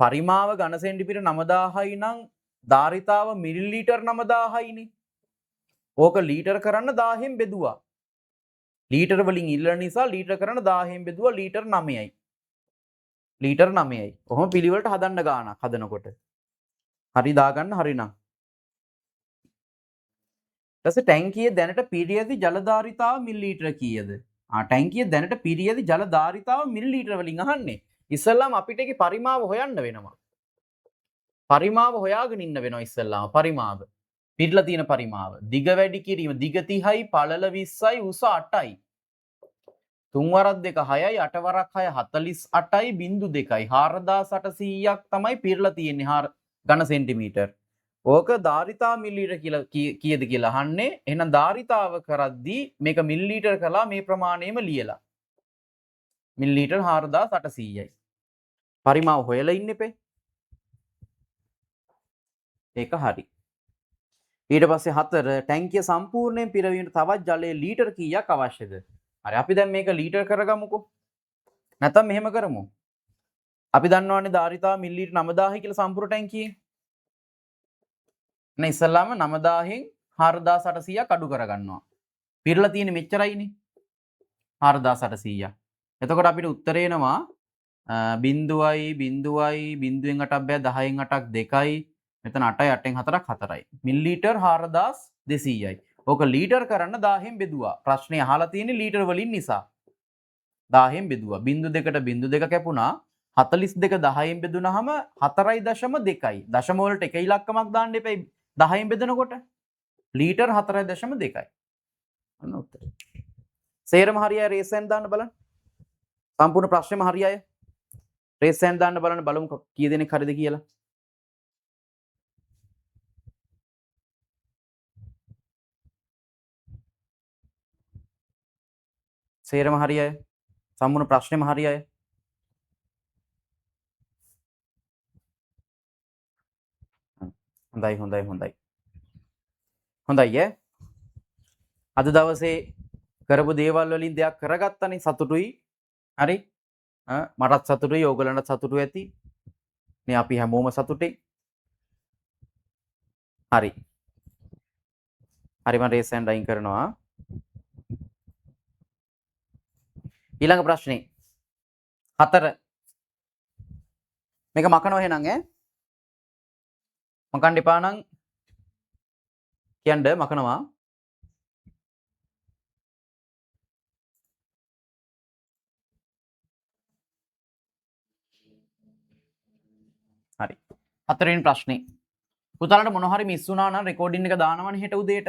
පරිමාව ඝන සෙන්ටිමීටර් 9000යි නම් ධාරිතාව මිලිලීටර් 9000යිනේ. ඕක ලීටර් කරන්න 1000න් බෙදුවා. ලීටර් වලින් ඉල්ලන නිසා ලීටර් කරන්න 1000න් බෙදුවා ලීටර් 9යි. ලීටර් 9යි. ඔහොම පිළිවෙලට හදන්න ගානක් හදනකොට. හරි දාගන්න හරිනම්. ඊට පස්සේ ටැංකියේ දැනට පිරී ඇති ජල ධාරිතාව මිලිලීටර කීයද? ටැංකියේ දැනට පිරී ඇති ජල ධාරිතාව මිලිලීටර වලින් අහන්නේ. ඉස්සෙල්ලාම අපිට ඒකේ පරිමාව හොයන්න වෙනවා. පරිමාව හොයාගෙන ඉන්න වෙනවා ඉස්සෙල්ලාම පරිමාව. පිරලා තියෙන පරිමාව. දිග වැඩි කිරීම දිග 30යි, පළල 20යි, උස 8යි. 3 වරක් 2 6යි, 8 වරක් 6 48යි, බිඳු 2යි. 4800ක් තමයි පිරලා තියෙන්නේ ඝන සෙන්ටිමීටර්. ඕක ධාරිතා මිලිලීටර කියලා කීයද කියලා අහන්නේ. එහෙනම් ධාරිතාව කරද්දී මේක මිලිලීටර කළා මේ ප්‍රමාණයම ලියලා. මිලිලීටර 4800යි. පරිමාව හොයලා ඉන්න එපේ. ඒක හරි. ඊට පස්සේ 4 ටැංකිය සම්පූර්ණයෙන් පිරවීමට තවත් ජලයේ ලීටර කීයක් අවශ්‍යද? හරි අපි දැන් මේක ලීටර කරගමුකෝ. නැත්නම් මෙහෙම කරමු. අපි දන්නවනේ ධාරිතාව මිලිලීටර 9000යි කියලා සම්පූර්ණ ටැංකියේ. නේ ඉස්සල්ලාම 9000න් 4800ක් අඩු කරගන්නවා. පිරලා තියෙන්නේ මෙච්චරයිනේ. 4800. එතකොට අපිට උත්තරේ එනවා 0යි 0යි 0ෙන් 8ක් බෑ 10න් 8ක් 2යි මෙතන 8යි 8ෙන් 4ක් 4යි මිලිලීටර් 4200යි. ඕක ලීටර් කරන්න 1000න් බෙදුවා. ප්‍රශ්නේ අහලා තියෙන්නේ ලීටර් වලින් නිසා 1000න් බෙදුවා. 0.2 0.2 කැපුණා 42 10න් බෙදුනහම 4.2යි. දශම වලට එක ඉලක්කමක් දාන්න එපා 10න් බෙදනකොට ලීටර් 4.2යි. අන්න උත්තරේ. සේරම හරියයි රේස් එකෙන් දාන්න බලන්න. සම්පූර්ණ ප්‍රශ්නේම හරියයි. රේස් එකෙන් දාන්න බලන්න බලමු කී දෙනෙක් හරිද කියලා. සේරම හරියයි. සම්පූර්ණ ප්‍රශ්නේම හරියයි. හොඳයි ඈ. අද දවසේ කරපු දේවල් වලින් දෙයක් කරගත්තනේ සතුටුයි. හරි? මටත් සතුටුයි, ඕගලන්ටත් සතුටු ඇති. මේ අපි හැමෝම සතුටේ. හරි. හරි මම රේස් හෑන්ඩ් අයින් කරනවා. ඊළඟ ප්‍රශ්නේ 4. මේක මකනවා එහෙනම් ඈ. මකන්න එපා නම් කියන්න මකනවා. හරි. 4 වෙනි ප්‍රශ්නේ. පුතාලට මොන හරි මිස් වුණා නම් රෙකෝඩින් එක දානවනේ හෙට උදේට.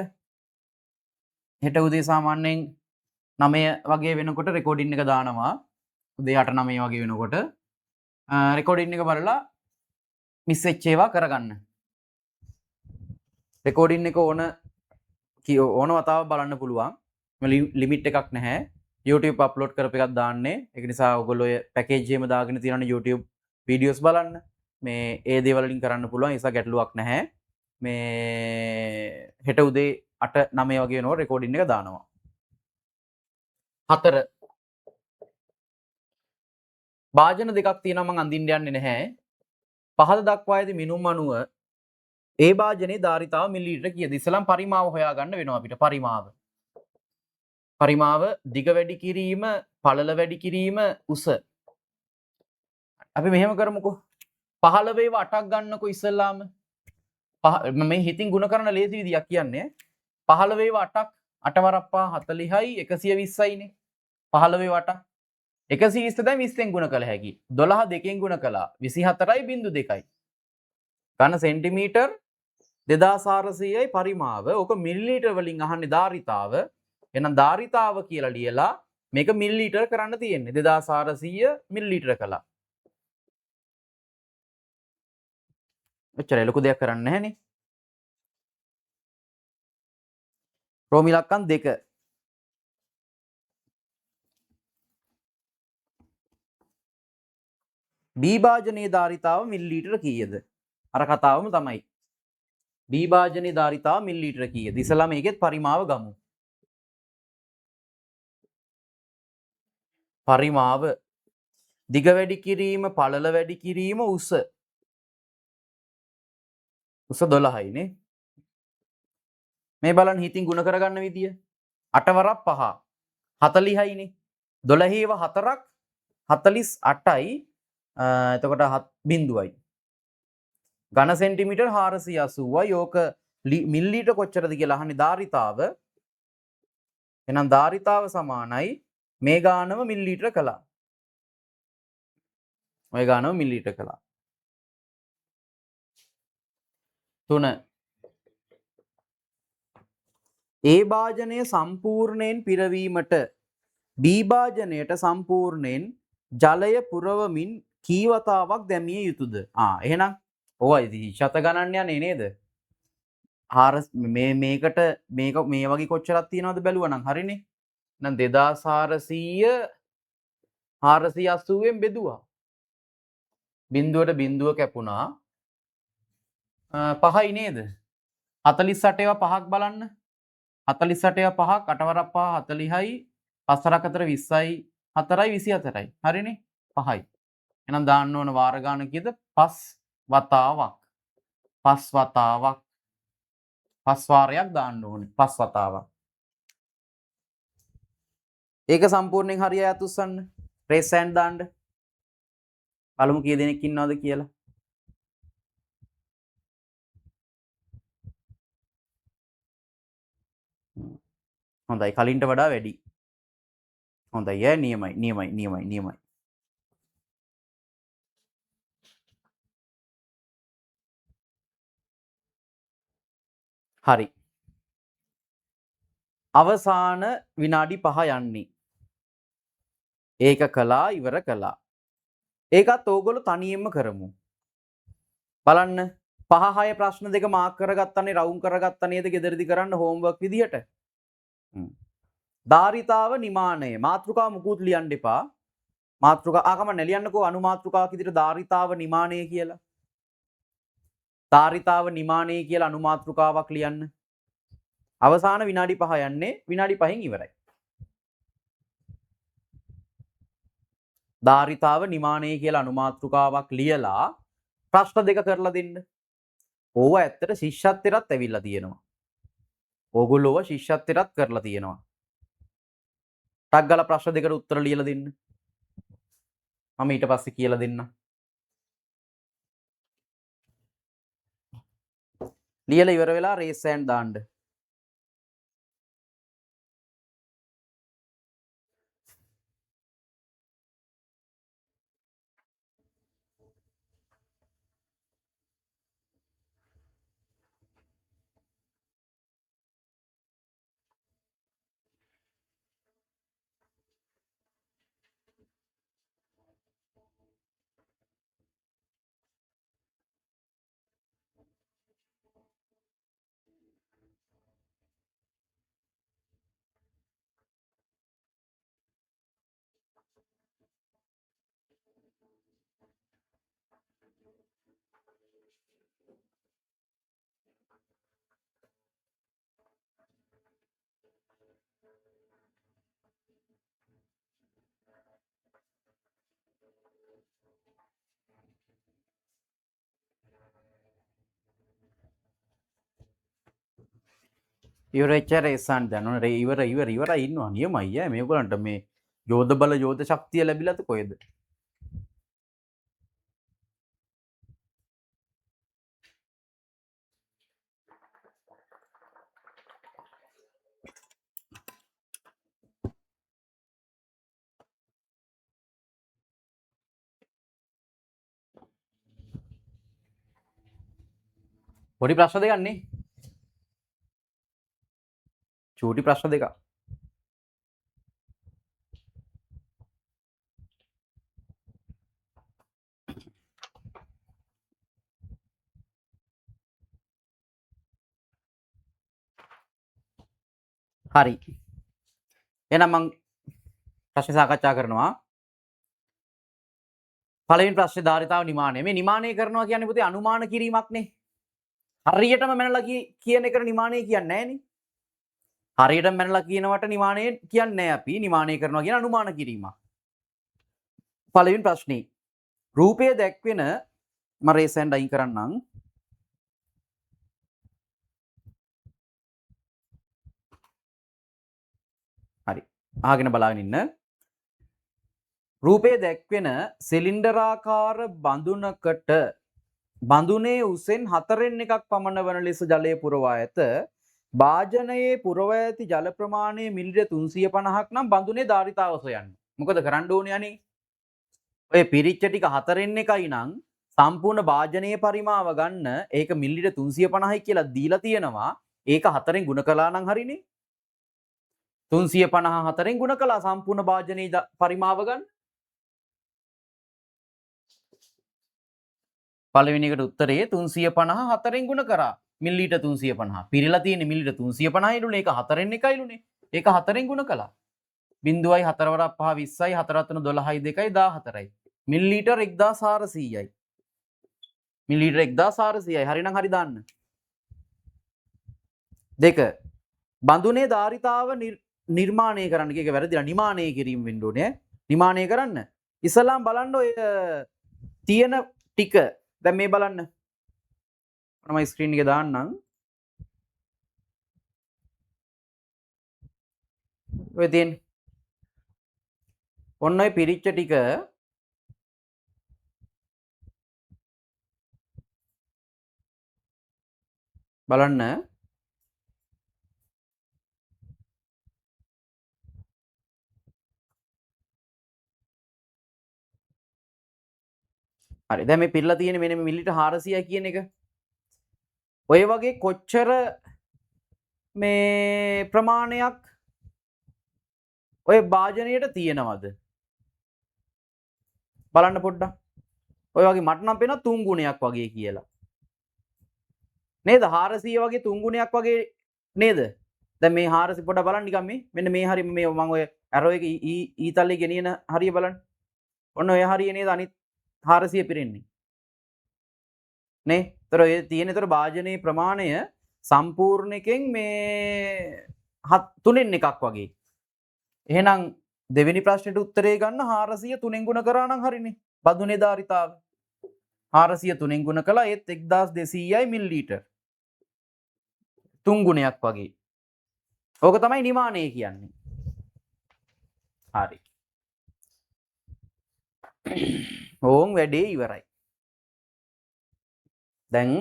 හෙට උදේ සාමාන්‍යයෙන් 9 වගේ වෙනකොට රෙකෝඩින් එක දානවා. උදේ 8 9 වගේ වෙනකොට රෙකෝඩින් එක බලලා මිස් වෙච්ච ඒවා කරගන්න. රෙකෝඩින් එක ඕන වතාවක් බලන්න පුළුවන්. ලිමිට් එකක් නැහැ. YouTube අප්ලෝඩ් කරපු එකක් දාන්නේ. ඒක නිසා ඔයගොල්ලෝ ඔය පැකේජ් එකේම දාගෙන තියෙන YouTube වීඩියෝස් බලන්න. මේ ඒ දේවල් වලින් කරන්න පුළුවන්. ඒ නිසා ගැටලුවක් නැහැ. මේ හෙට උදේ 8 9 වගේ වෙනකොට රෙකෝඩින් එක දානවා. 4 භාජන දෙකක් තියෙනවා මම අඳින්න යන්නේ නැහැ. පහත දක්වා ඇති මිනුම් අණුව ඒ භාජනයේ ධාරිතාව මිලිලීටර කීයද? ඉස්සලම් පරිමාව හොයාගන්න වෙනවා අපිට. පරිමාව දිග වැඩි කිරීම, පළල වැඩි කිරීම, උස. අපි මෙහෙම කරමුකෝ. 15 ඒවා 8ක් ගන්නකො ඉස්සල්ලාම. මේ හිතින් ගුණ කරන ලේසි විදියක් කියන්නේ. 15 ඒවා 8ක් 8 වරක් 5 40යි 120යිනේ. 15 ඒවා 8ක් 120 දැන් 20ෙන් ගුණ කළ හැකි. 12 දෙකෙන් ගුණ කළා 24.2යි. ඝන සෙන්ටිමීටර් 2400යි පරිමාව. ඕක මිලිලීටර් වලින් අහන්නේ ධාරිතාව. එහෙනම් ධාරිතාව කියලා ලියලා මේක මිලිලීටර් කරන්න තියෙන්නේ. 2400 මිලිලීටර් කළා. එච්චර ලොකු දෙයක් කරන්න නැහැනේ. රෝම ඉලක්කම් 2. B භාජනයේ ධාරිතාව මිලිලීටර කීයද? අර කතාවම තමයි. B භාජනයේ ධාරිතාව මිලිලීටර කීයද? ඉස්සලා මේකෙත් පරිමාව ගමු. පරිමාව දිග වැඩි කිරීම, පළල වැඩි කිරීම, උස. උස 12යි නේ. මේ බලන්න හිතින් ගුණ කරගන්න විදිය. 8 වරක් 5 40යිනේ. 12 ඒවා 4ක් 48යි. එතකොට 0යි. ඝන සෙන්ටිමීටර් 480යි. ඕක මිලිලීටර කොච්චරද කියලා අහන්නේ ධාරිතාව. එහෙනම් ධාරිතාව සමානයි මේ ගානම මිලිලීටර කළා. ඔය ගානම මිලිලීටර කළා. 3 A භාජනය සම්පූර්ණයෙන් පිරවීමට B භාජනයට සම්පූර්ණයෙන් ජලය පුරවමින් කී වතාවක් දැමිය යුතුද? එහෙනම් ඕවයි ශත ගණන් යන්නේ නේද? මේකට මේ වගේ කොච්චරක් තියෙනවද බැලුවා නම් හරිනේ. එහෙනම් 2400 480ෙන් බෙදුවා. බිඳුවට බිඳුව කැපුණා. 5යි නේද? 48 ඒවා 5ක් බලන්න. 48 ඒවා 5ක් 8 වරක් 5 40යි 5 වරක් 4 20යි 4යි 24යි. හරිනේ? 5යි. එහෙනම් දාන්න ඕන වාර ගාන කීයද? 5 වතාවක්. 5 වතාවක්. 5 වාරයක් දාන්න ඕනේ. 5 වතාවක්. ඒක සම්පූර්ණයෙන් හරිය අයත් උස්සන්න. රේස් හෑන්ඩ් දාන්න. බලමු කී දෙනෙක් ඉන්නවද කියලා. හොඳයි කලින්ට වඩා වැඩි. හොඳයි ඈ නියමයි. හරි. අවසාන විනාඩි 5 යන්නේ. ඒක කළා ඉවර කළා. ඒකත් ඕගොල්ලෝ තනියෙන්ම කරමු. බලන්න 5 6 ප්‍රශ්න දෙක මාක් කරගත්තනේ රවුම් කරගත්ත නේද ගෙදරදි කරන්න හෝම්වර්ක් විදියට. ධාරිතාව නිමානය මාතෘකාව මුකුත් ලියන්න එපා. මාතෘකා කමන්න ලියන්නකෝ අනුමාතෘකාවක් විදියට ධාරිතාව නිමානය කියලා. ධාරිතාව නිමානයේ කියලා අනුමාත්‍රිකාවක් ලියන්න. අවසාන විනාඩි 5 යන්නේ විනාඩි 5න් ඉවරයි. ධාරිතාව නිමානයේ කියලා අනුමාත්‍රිකාවක් ලියලා ප්‍රශ්න දෙක කරලා දෙන්න. ඕව ඇත්තට ශිෂ්‍යත්වයටත් ඇවිල්ලා තියෙනවා. ඕගොල්ලෝව ශිෂ්‍යත්වයටත් කරලා තියෙනවා. ටක් ගාලා ප්‍රශ්න දෙකට උත්තර ලියලා දෙන්න. මම ඊට පස්සේ කියලා දෙන්න. ලියලා ඉවර වෙලා රේස් හෑන්ඩ් දාන්න. ඉවරෙච්ච රේස් හෑන්ඩ් දාන්න ඕනේ. ඉවරයි ඉන්නවා නියමයි ඈ මේගොල්ලන්ට මේ යෝධ බල යෝධ ශක්තිය ලැබිලාද කොහෙද? පොඩි ප්‍රශ්න දෙකක් නේ. චූටි ප්‍රශ්න දෙකක්. හරි. එහෙනම් මම ප්‍රශ්න සාකච්ඡා කරනවා. පළවෙනි ප්‍රශ්නේ ධාරිතාව නිමානය. මේ නිමානය කරනවා කියන්නේ පුතේ අනුමාන කිරීමක් නේ. හරියටම මැනලා කියන එකට නිමානය කියන්නේ නැහැ නේ. හරියටම මැනලා කියනවට නිමානය කියන්නේ නැහැ අපි. නිමානය කරනවා කියන අනුමාන කිරීමක්. පළවෙනි ප්‍රශ්නේ. රූපය දැක්වෙන මම රේස් හෑන්ඩ් අයින් කරන්නම්. හරි. අහගෙන බලාගෙන ඉන්න. රූපය දැක්වෙන සිලින්ඩරාකාර බඳුනකට බඳුනේ උසෙන් 4න් එකක් පමණ වන ලෙස ජලය පුරවා ඇත. භාජනයේ පුරවා ඇති ජල ප්‍රමාණය මිලිලිටර් 350ක් නම් බඳුනේ ධාරිතාව සොයන්න. මොකද කරන්න ඕනේ අනේ? ඔය පිරිච්ච ටික 4න් එකයි නම් සම්පූර්ණ භාජනයේ පරිමාව ගන්න ඒක මිලිලිටර් 350යි කියලා දීලා තියෙනවා. ඒක 4න් ගුණ කළා නම් හරිනේ. 350 4න් ගුණ කළා සම්පූර්ණ භාජනයේ පරිමාව ගන්න. පළවෙනි එකට උත්තරේ 350 4න් ගුණ කරා මිලිලිටර් 350. පිරিলা තියෙන්නේ මිලිලිටර් 350යිලුනේ. ඒක 4න් එකයිලුනේ. ඒක 4න් ගුණ කළා. 0.4 වරක් 5 20යි 4 3 12යි 2යි 14යි. මිලිලිටර් 1400යි. මිලිලිටර් 1400යි. හරිනම් හරි දාන්න. දෙක. බඳුනේ ධාරිතාව නිර්මාණය කරන්න කියක වැරදිලා නිමානය කිරීම වෙන්න ඕනේ. නිමානය කරන්න. ඉස්සලාම් බලන්න ඔය තියෙන ටික දැන් මේ බලන්න. මම ස්ක්‍රීන් එක දාන්නම්. ඔය තියෙන ඔන්න ඔය පිරිච්ච ටික බලන්න. හරි දැන් මේ පිරලා තියෙන මෙන්න මිලිලිටර් 400යි කියන එක. ඔය වගේ කොච්චර මේ ප්‍රමාණයක් ඔය භාජනයට තියෙනවද බලන්න පොඩ්ඩක්. ඔය වගේ මට නම් පේනවා 3 ගුණයක් වගේ කියලා. නේද? 400 වගේ 3 ගුණයක් වගේ නේද? දැන් මේ 400 පොඩ්ඩක් බලන්න නිකන් මේ මෙන්න මේ හරිය මේ මම ඔය ඇරෝ එක ඊතලේ ගෙනියන හරිය බලන්න. ඔන්න ඔය හරිය නේද අනිත් 400 පිරෙන්නේ. නේ? ඒතර ඒ තියෙන ඒතර භාජනයේ ප්‍රමාණය සම්පූර්ණ එකෙන් මේ 3න් එකක් වගේ. එහෙනම් දෙවෙනි ප්‍රශ්නෙට උත්තරේ ගන්න 400 3න් ගුණ කරා නම් හරිනේ. බදු නිර්ධාරිතාව 400 3න් ගුණ කළා ඒත් 1200යි මිලිලීටර්. 3 ගුණයක් වගේ. ඕක තමයි නිමානය කියන්නේ. හරි. ඕන් වැඩේ ඉවරයි. දැන්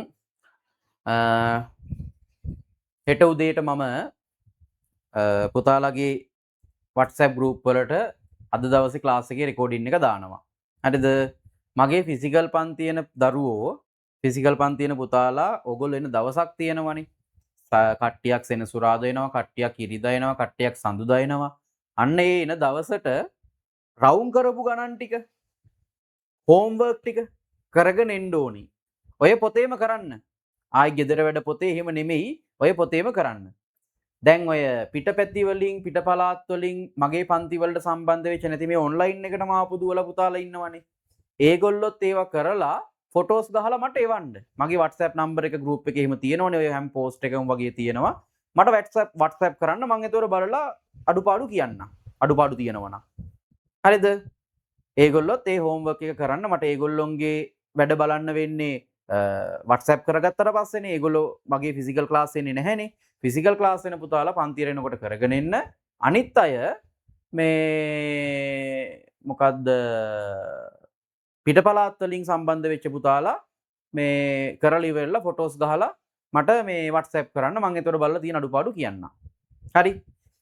හෙට උදේට මම පුතාලගේ WhatsApp group වලට අද දවසේ ක්ලාස් එකේ රෙකෝඩින් එක දානවා. හරිද? මගේ ෆිසිකල් පන්තියන දරුවෝ ෆිසිකල් පන්තියන පුතාලා ඕගොල්ලෝ එන දවසක් තියෙනවනේ. කට්ටියක් සෙනසුරාදා එනවා, කට්ටියක් ඉරිදා එනවා, කට්ටියක් සඳුදා එනවා. අන්න ඒ එන දවසට රවුම් කරපු ගණන් ටික හෝම්වර්ක් ටික කරගෙන එන්න ඕනි. ඔය පොතේම කරන්න. ආයි ගෙදර වැඩ පොතේ එහෙම නෙමෙයි, ඔය පොතේම කරන්න. දැන් ඔය පිටපැති වලින් පිටපලාත් වලින් මගේ පන්ති වලට සම්බන්ධ වෙච්ච නැති මේ ඔන්ලයින් එකටම ආපු දුවලා පුතාලා ඉන්නවනේ. ඒගොල්ලොත් ඒවා කරලා ෆොටෝස් ගහලා මට එවන්න. මගේ WhatsApp නම්බර් එක group එකේ එහෙම තියෙනවනේ. ඔය හැම post එකම වගේ තියෙනවා. මට WhatsApp කරන්න මම ඒතොර බලලා අඩුපාඩු කියන්න. අඩුපාඩු තියෙනවා නම්. හරිද? ඒගොල්ලොත් ඒ homework එක කරන්න මට ඒගොල්ලොන්ගේ වැඩ බලන්න වෙන්නේ WhatsApp කරගත්තට පස්සේනේ. ඒගොල්ලෝ මගේ physical class එන්නේ නැහැනේ. physical class වෙන පුතාලා පන්තියට එනකොට කරගෙන එන්න. අනිත් අය මේ මොකද්ද පිටපලාත් වලින් සම්බන්ධ වෙච්ච පුතාලා මේ කරලා ඉවරලා ෆොටෝස් ගහලා මට මේ WhatsApp කරන්න. මම ඒතකොට බලලා තියෙන අඩුපාඩු කියන්න. හරි?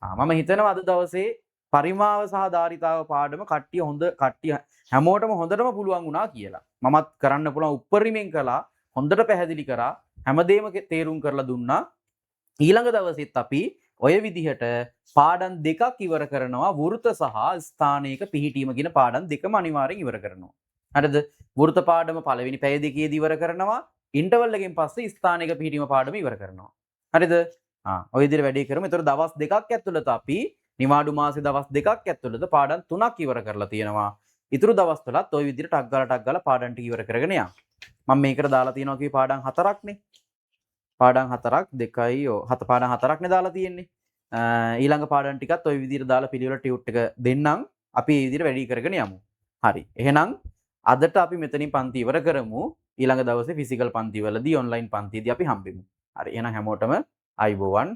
මම හිතනවා අද දවසේ පරිමාව සහ ධාරිතාව පාඩම කට්ටිය හැමෝටම හොඳටම පුළුවන් වුණා කියලා. මමත් කරන්න පුළුවන් උපරිමයෙන් කළා. හොඳට පැහැදිලි කරා. හැමදේම තේරුම් කරලා දුන්නා. ඊළඟ දවසෙත් අපි ඔය විදිහට පාඩම් දෙකක් ඉවර කරනවා. වෘත සහ ස්ථානයක පිහිටීම කියන පාඩම් දෙකම අනිවාර්යෙන් ඉවර කරනවා. හරිද? වෘත පාඩම පළවෙනි පැය දෙකේදී ඉවර කරනවා. ඉන්ටර්වල් එකෙන් පස්සේ ස්ථානයක පිහිටීම පාඩම ඉවර කරනවා. හරිද? ඔය විදිහට වැඩේ කරමු. ඒතර දවස් දෙකක් ඇතුළත අපි නිවාඩු මාසේ දවස් දෙකක් ඇතුළත පාඩම් 3ක් ඉවර කරලා තියෙනවා. ඉතුරු දවස්වලත් ওই විදිහට ටක් ගාලා පාඩම් ටික ඉවර කරගෙන යන්න. මම මේකට දාලා තියෙනවා කිව්වේ පාඩම් 4ක්නේ. පාඩම් 4ක් 2යි පාඩම් 4ක්නේ දාලා තියෙන්නේ. ඊළඟ පාඩම් ටිකත් ওই විදිහට දාලා පිළිවෙල ටියුට් එක දෙන්නම්. අපි මේ විදිහට වැඩි කරගෙන යමු. හරි. එහෙනම් අදට අපි මෙතනින් පන්ති ඉවර කරමු. ඊළඟ දවසේ ෆිසිකල් පන්ති වලදී ඔන්ලයින් පන්තිදී අපි හම්බෙමු. හරි. එහෙනම් හැමෝටම අයබෝවන්.